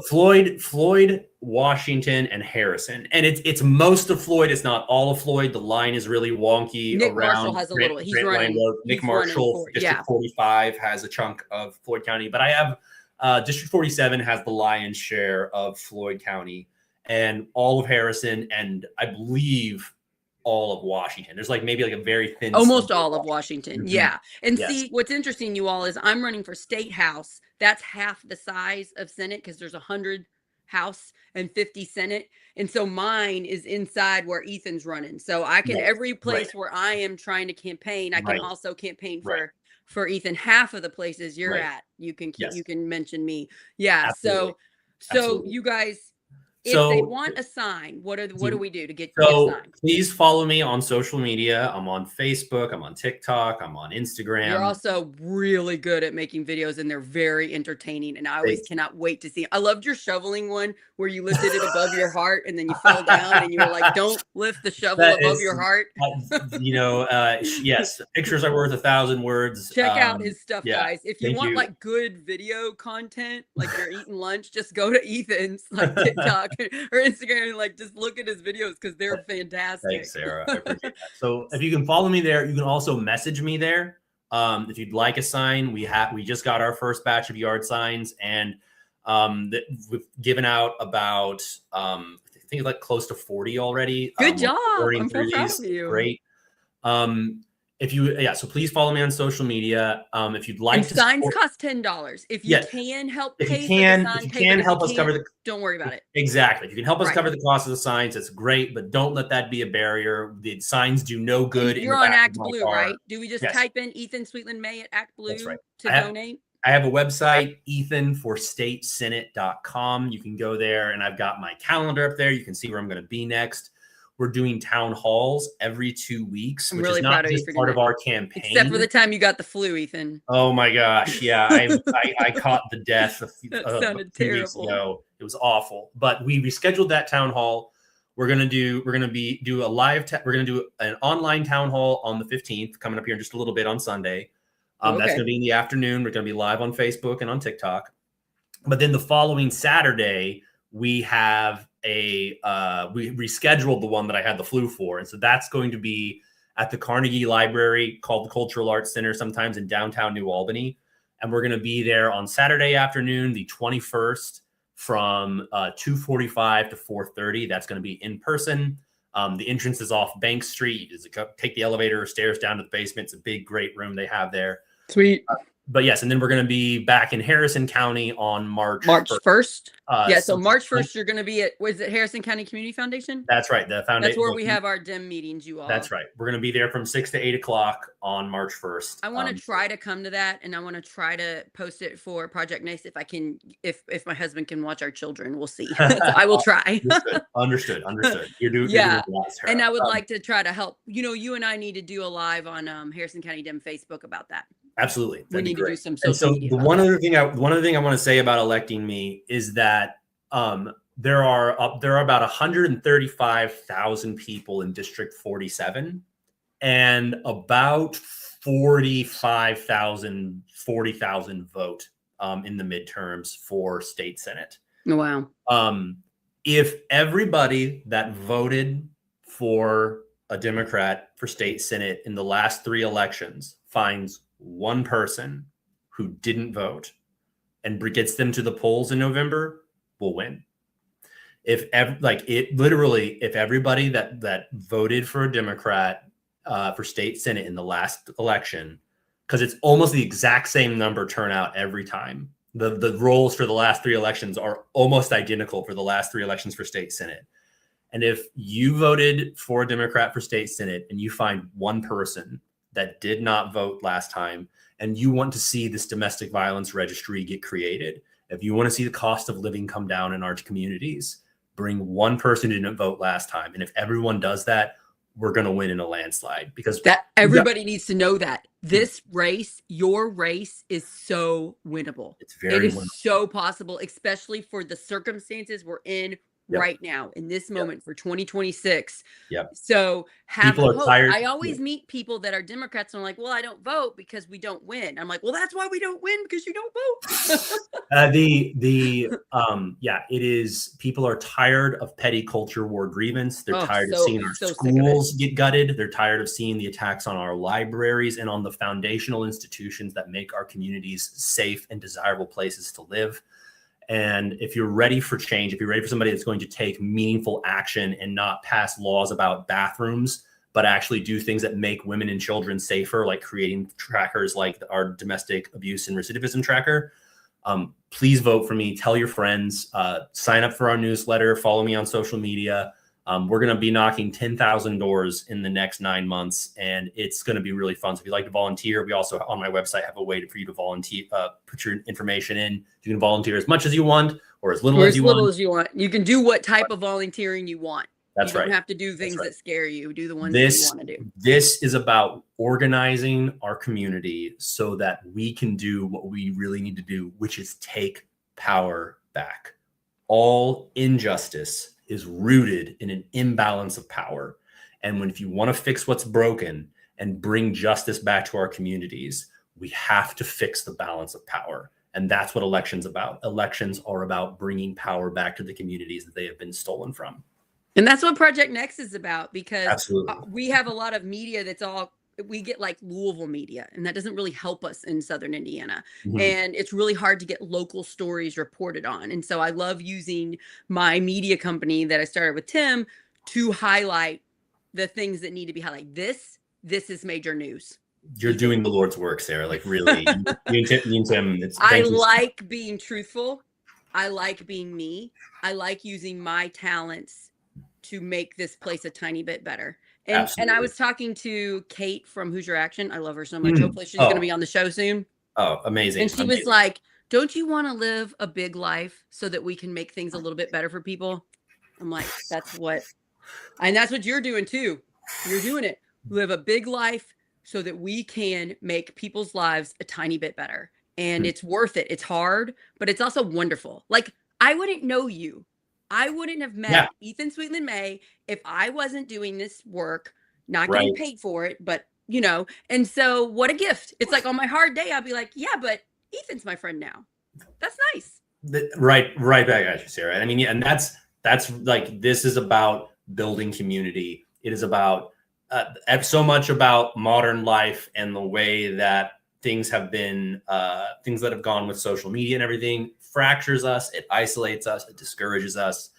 Floyd, Washington, and Harrison. And it's most of Floyd. It's not all of Floyd. The line is really wonky. Nick Marshall has a little. He's running. Nick Marshall, District 45 has a chunk of Floyd County. But I have District 47 has the lion's share of Floyd County, and all of Harrison, and I believe all of Washington. There's maybe a very thin. Almost all of Washington. Mm-hmm. Yeah. And see, what's interesting, you all, is I'm running for State House. That's half the size of Senate, because there's 100 House and 50 Senate. And so mine is inside where Ethan's running. So I can, every place where I am trying to campaign, I can also campaign for Ethan. Half of the places you're at, you can mention me. Yeah. Absolutely. So Absolutely. you guys, if they So, want a sign, what do we do to get a so sign? please follow me on social media. I'm on Facebook. I'm on TikTok. I'm on You're Instagram. also really good at making videos, and they're very entertaining, and I always Thanks. cannot wait to see. I loved your shoveling one where you lifted it above your heart and then you fell down and you were like, "Don't lift the shovel That above is, your heart." yes, pictures are worth 1,000 words. Check out his stuff, Yeah, guys. If you thank want you. like good video content, like you're eating lunch, just go to Ethan's like TikTok or Instagram and like just look at his videos because they're fantastic. Thanks, Sarah. I appreciate that. So if you can follow me there, you can also message me there. If you'd like a sign, we just got our first batch of yard signs, and we've given out about I think like close to 40 already. Good job. I'm Through so proud these. of you. Great. So please follow me on social media. If you'd like and to signs support, cost $10. If you can help if pay you for the can, sign, if you pay, can but if help you us cover can't, the don't worry about it. exactly. If you can help us Right. cover the cost of the signs, it's great, but don't let that be a barrier. The signs do no good. And you're in the on back Act of my Blue, car. right? Do we just Yes. type in Ethan Sweetland-May at Act Blue That's right. to donate? I have a website, ethanforstatesenate.com. You can go there, and I've got my calendar up there. You can see where I'm going to be next. We're doing town halls every 2 weeks, I'm which really is not proud of you just for part doing of our campaign. Except for the time you got the flu, Ethan. Oh my gosh. Yeah. I caught the death a few sounded weeks terrible. ago. It was awful, but we rescheduled that town hall. We're going to do a live, we're going to do an online town hall on the 15th, coming up here in just a little bit on Sunday. That's going to be in the afternoon. We're going to be live on Facebook and on TikTok. But then the following Saturday, we have we rescheduled the one that I had the flu for. And so that's going to be at the Carnegie Library, called the Cultural Arts Center, sometimes in downtown New Albany. And we're going to be there on Saturday afternoon, the 21st, from 2:45 to 4:30. That's going to be in person. The entrance is off Bank Street. You just take the elevator or stairs down to the basement. It's a big, great room they have there. Sweet. But yes, and then we're going to be back in Harrison County on March 1st. Yeah, so March 1st, March you're going to be at, was it Harrison County Community Foundation? That's right. The foundation. That's where we have our DEM meetings, you all. That's right. We're going to be there from 6 to 8 o'clock on March 1st. I want to try to come to that, and I want to try to post it for Project Nice if I can, if my husband can watch our children. We'll see. So I will try. Understood. You're doing yeah. a lot, Sarah. And I would like to try to help. You and I need to do a live on Harrison County DEM Facebook about that. Absolutely. We need to do some social media. The one other thing I want to say about electing me is that there are about 135,000 people in District 47, and about 40,000 vote in the midterms for state senate. Wow. If everybody that voted for a Democrat for state senate in the last 3 elections finds one person who didn't vote and gets them to the polls in November, we'll win. If everybody that voted for a Democrat for state senate in the last election, because it's almost the exact same number turnout every time. The rolls for the last 3 elections are almost identical for the last 3 elections for state senate. And if you voted for a Democrat for state senate and you find one person that did not vote last time, and you want to see this domestic violence registry get created, if you want to see the cost of living come down in our communities, bring one person who didn't vote last time. And if everyone does that, we're going to win in a landslide, because that everybody needs to know that this race, your race, is so winnable. It's very winnable. So possible, especially for the circumstances we're in right now in this moment for 2026. So people are tired. I always meet people that are Democrats and are like, well, I don't vote because we don't win. I'm like, well, that's why we don't win, because you don't vote. It is, people are tired of petty culture war grievance. They're tired of seeing our schools get gutted. They're tired of seeing the attacks on our libraries and on the foundational institutions that make our communities safe and desirable places to live. And if you're ready for change, if you're ready for somebody that's going to take meaningful action and not pass laws about bathrooms, but actually do things that make women and children safer, like creating trackers like our domestic abuse and recidivism tracker, please vote for me. Tell your friends, sign up for our newsletter, follow me on social media. We're going to be knocking 10,000 doors in the next 9 months, and it's going to be really fun. So if you'd like to volunteer, we also on my website have a way for you to volunteer, put your information in. You can volunteer as much as you want. or as little Or as as you little want. as you want. You can do what type of volunteering you want. That's You don't right. have to do That's things right. that scare you. Do the ones that you want to do. This is about organizing our community so that we can do what we really need to do, which is take power back. All injustice is rooted in an imbalance of power. And if you want to fix what's broken and bring justice back to our communities, we have to fix the balance of power. And that's what elections about. Elections are about bringing power back to the communities that they have been stolen from. And that's what Project Next is about, because Absolutely. we have a lot of media we get like Louisville media, and that doesn't really help us in Southern Indiana. Mhm. And it's really hard to get local stories reported on. And so I love using my media company that I started with Tim to highlight the things that need to be highlighted. This is major news. You're doing the Lord's work, Sarah. Like, really, you and Tim. I like being truthful. I like being me. I like using my talents to make this place a tiny bit better. And I was talking to Kate from Hoosier Action. I love her so much. Hopefully she's going to be on the show soon. Oh, amazing. And she was like, don't you want to live a big life so that we can make things a little bit better for people? I'm like, that's what you're doing too. You're doing it. Live a big life so that we can make people's lives a tiny bit better. And it's worth it. It's hard, but it's also wonderful. Like, I wouldn't know you. I wouldn't have met Ethan Sweetland-May if I wasn't doing this work, not getting paid for it, but and so what a gift. It's like on my hard day, I'll be like, yeah, but Ethan's my friend now. That's nice. Right back at you, Sarah. I mean, yeah, and that's like, this is about building community. It is about so much about modern life and the way that things have been, things that have gone with social media and everything fractures us, it isolates us, it discourages us.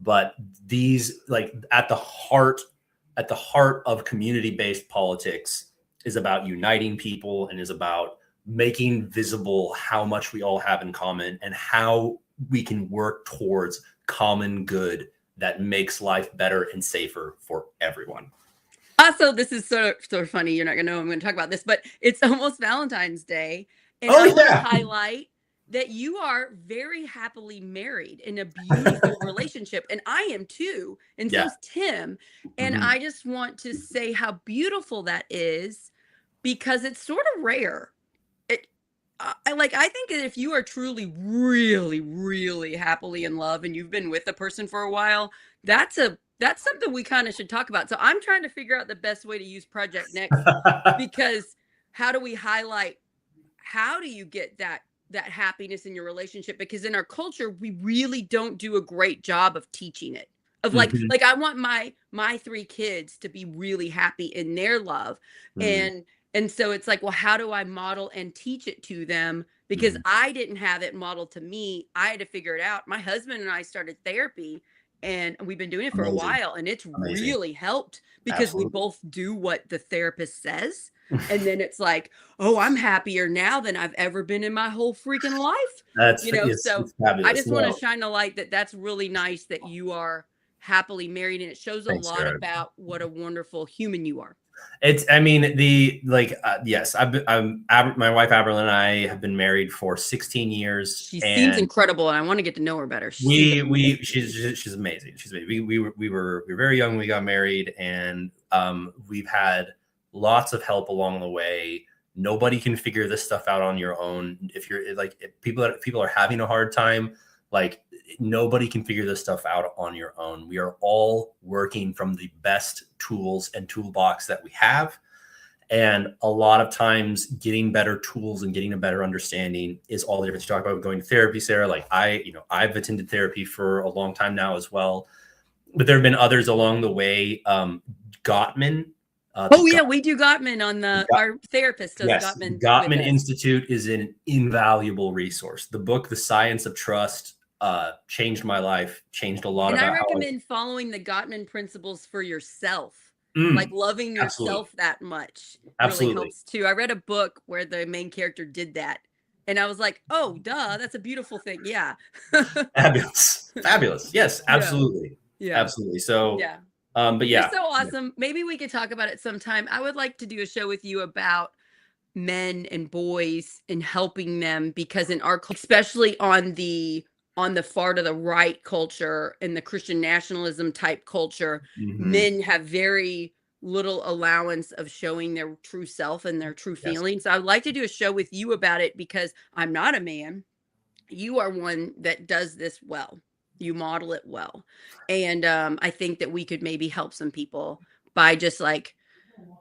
But these, like, at the heart of community-based politics is about uniting people and is about making visible how much we all have in common and how we can work towards common good that makes life better and safer for everyone. Also, this is sort of funny. You're not going to know I'm going to talk about this, but it's almost Valentine's Day. And I want to highlight that you are very happily married in a beautiful relationship. And I am too. And so is Tim. And I just want to say how beautiful that is, because it's sort of rare. I think that if you are truly, really, really happily in love and you've been with a person for a while, that's something we kind of should talk about. So I'm trying to figure out the best way to use Project Next, because how do we highlight, how do you get that happiness in your relationship? Because in our culture, we really don't do a great job of teaching it. Of like I want my 3 kids to be really happy in their love. And so it's like, well, how do I model and teach it to them? Because I didn't have it modeled to me. I had to figure it out. My husband and I started therapy, and we've been doing it for a while, and it's really helped, because we both do what the therapist says. And then it's like, oh, I'm happier now than I've ever been in my whole freaking life. So I just want to shine a light that that's really nice that you are happily married, and it shows a lot about what a wonderful human you are. Yes, my wife Aberlyn and I have been married for 16 years. She seems incredible, and I want to get to know her better. She's amazing. She's amazing. We were very young when we got married, and we've had lots of help along the way. Nobody can figure this stuff out on your own. If you're like, if people are having a hard time, like, nobody can figure this stuff out on your own. We are all working from the best tools and toolbox that we have. And a lot of times getting better tools and getting a better understanding is all the difference. You talk about going to therapy, Sarah. Like, I've attended therapy for a long time now as well, but there have been others along the way. Gottman. We do Gottman on our therapist does Gottman. Gottman Institute is an invaluable resource. The book, The Science of Trust, changed my life, changed a lot. And I recommend following the Gottman principles for yourself, like loving yourself that much. Really helps too. I read a book where the main character did that, and I was like, oh, duh, that's a beautiful thing. Yeah. Fabulous. Yes, absolutely. Yeah. Absolutely. So, but yeah. It's so awesome. Maybe we could talk about it sometime. I would like to do a show with you about men and boys and helping them, because in our, especially on the on the far to the right culture and the Christian nationalism type culture, Mhm. men have very little allowance of showing their true self and their true Yes. feelings. So I'd like to do a show with you about it because I'm not a man. You are one that does this well. You model it well. And I think that we could maybe help some people by just like,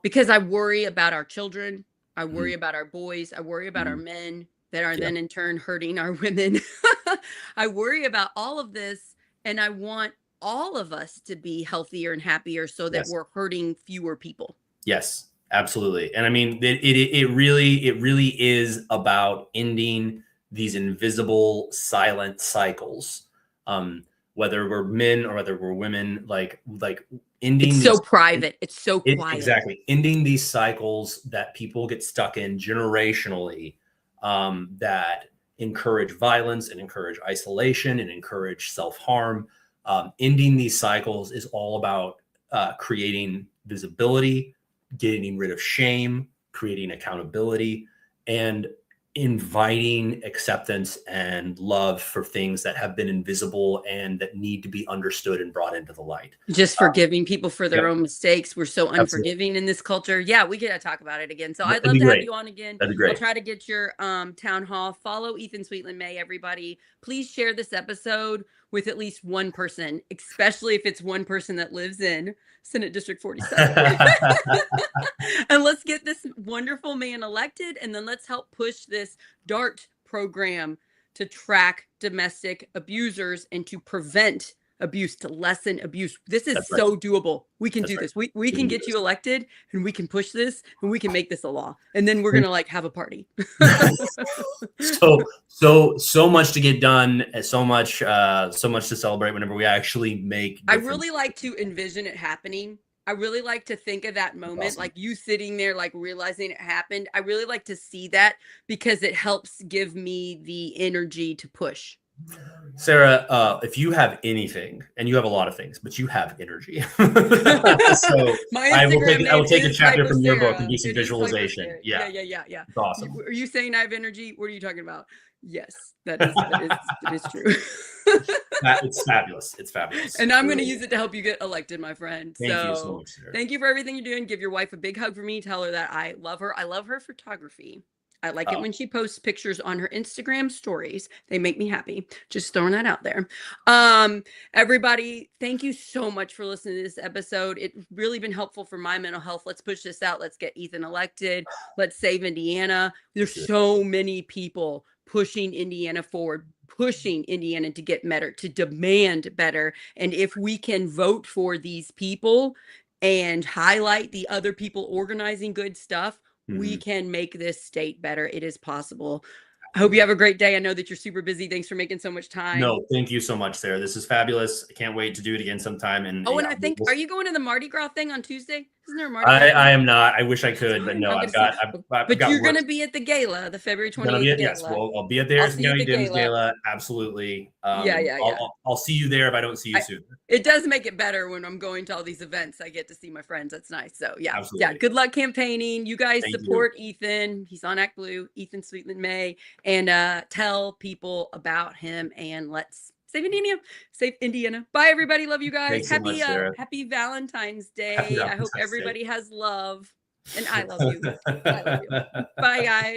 because I worry about our children, I Mhm. worry about our boys, I worry about our Mhm. men that are Yeah. then in turn hurting our women. I worry about all of this, and I want all of us to be healthier and happier so that Yes. we're hurting fewer people. Yes, absolutely. And I mean, it really is about ending these invisible, silent cycles. Um, whether we're men or whether we're women, like It's ending so these private, it's so quiet. exactly ending these cycles that people get stuck in generationally, that encourage violence and encourage isolation and encourage self-harm. Ending these cycles is all about creating visibility, getting rid of shame, creating accountability, and inviting acceptance and love for things that have been invisible and that need to be understood and brought into the light. Just forgiving people for Yep, their own mistakes. We're so absolutely. unforgiving in this culture. Yeah, we gotta talk about it again. So I'd That'd love be to have great. you on again. That'd be I'll great. try to get your town hall. Follow Ethan Sweetland-May, everybody. Please share this episode with at least one person, especially if it's one person that lives in Senate District 47. And let's get this wonderful man elected, and then let's help push this DART program to track domestic abusers and to prevent abuse, to lessen abuse. This is That's right. so doable. We can That's do right. this. We We can can do get this. you elected, and we can push this, and we can make this a law. And then we're gonna like have a party. So much to get done, and so much to celebrate whenever we actually make I difference. really like to envision it happening. I really like to think of that moment, Awesome. like you sitting there, like realizing it happened. I really like to see that because it helps give me the energy to push. Sarah, if you have anything, and you have a lot of things, but you have energy. So My I Instagram will name take a is chapter Hyper from your book and Sarah. do some It is Hyper visualization. Sarah. Yeah, Yeah. it's awesome. Are you saying I have energy? What are you talking about? Yes, that is true. It's fabulous. It's fabulous. And I'm It going to really use is. it to help you get elected, my friend. Thank you so So much, Sarah. thank you for everything you're doing. Give your wife a big hug for me. Tell her that I love her. I love her photography. I like it Oh, when she posts pictures on her Instagram stories. They make me happy. Just throwing that out there. Everybody, thank you so much for listening to this episode. It's really been helpful for my mental health. Let's push this out. Let's get Ethan elected. Let's save Indiana. There's so many people pushing Indiana forward, pushing Indiana to get better, to demand better. And if we can vote for these people and highlight the other people organizing good stuff, we can make this state better. It is possible. I hope you have a great day. I know that you're super busy. Thanks for making so much time. no, thank you so much, Sarah. This is fabulous. I can't wait to do it again sometime. And Oh, and yeah, I think, we'll are you going to the Mardi Gras thing on Tuesday? Isn't there a Mardi Gras I thing? am not. I wish I could, but Darn, no, I'm I've gonna see. I've But got you're work. going to be at the gala, the February Gonna be 28th at yes. gala. Well, I'll be at the I'll Harrison see you at County the Dims gala. Gala. Absolutely. Yeah. I'll see you there if I don't see you soon. It does make it better when I'm going to all these events. I get to see my friends. That's nice. So yeah. Absolutely. Good luck campaigning. You guys Thank support Ethan. He's on Act Blue, Ethan Sweetland-May, and tell people about him, and let's save Indiana. Save Indiana. Bye everybody. Love you guys. Thanks so much, Sarah. Happy Valentine's Happy Day. I hope Valentine's Day. everybody has love. And I love you. I love you. Bye guys.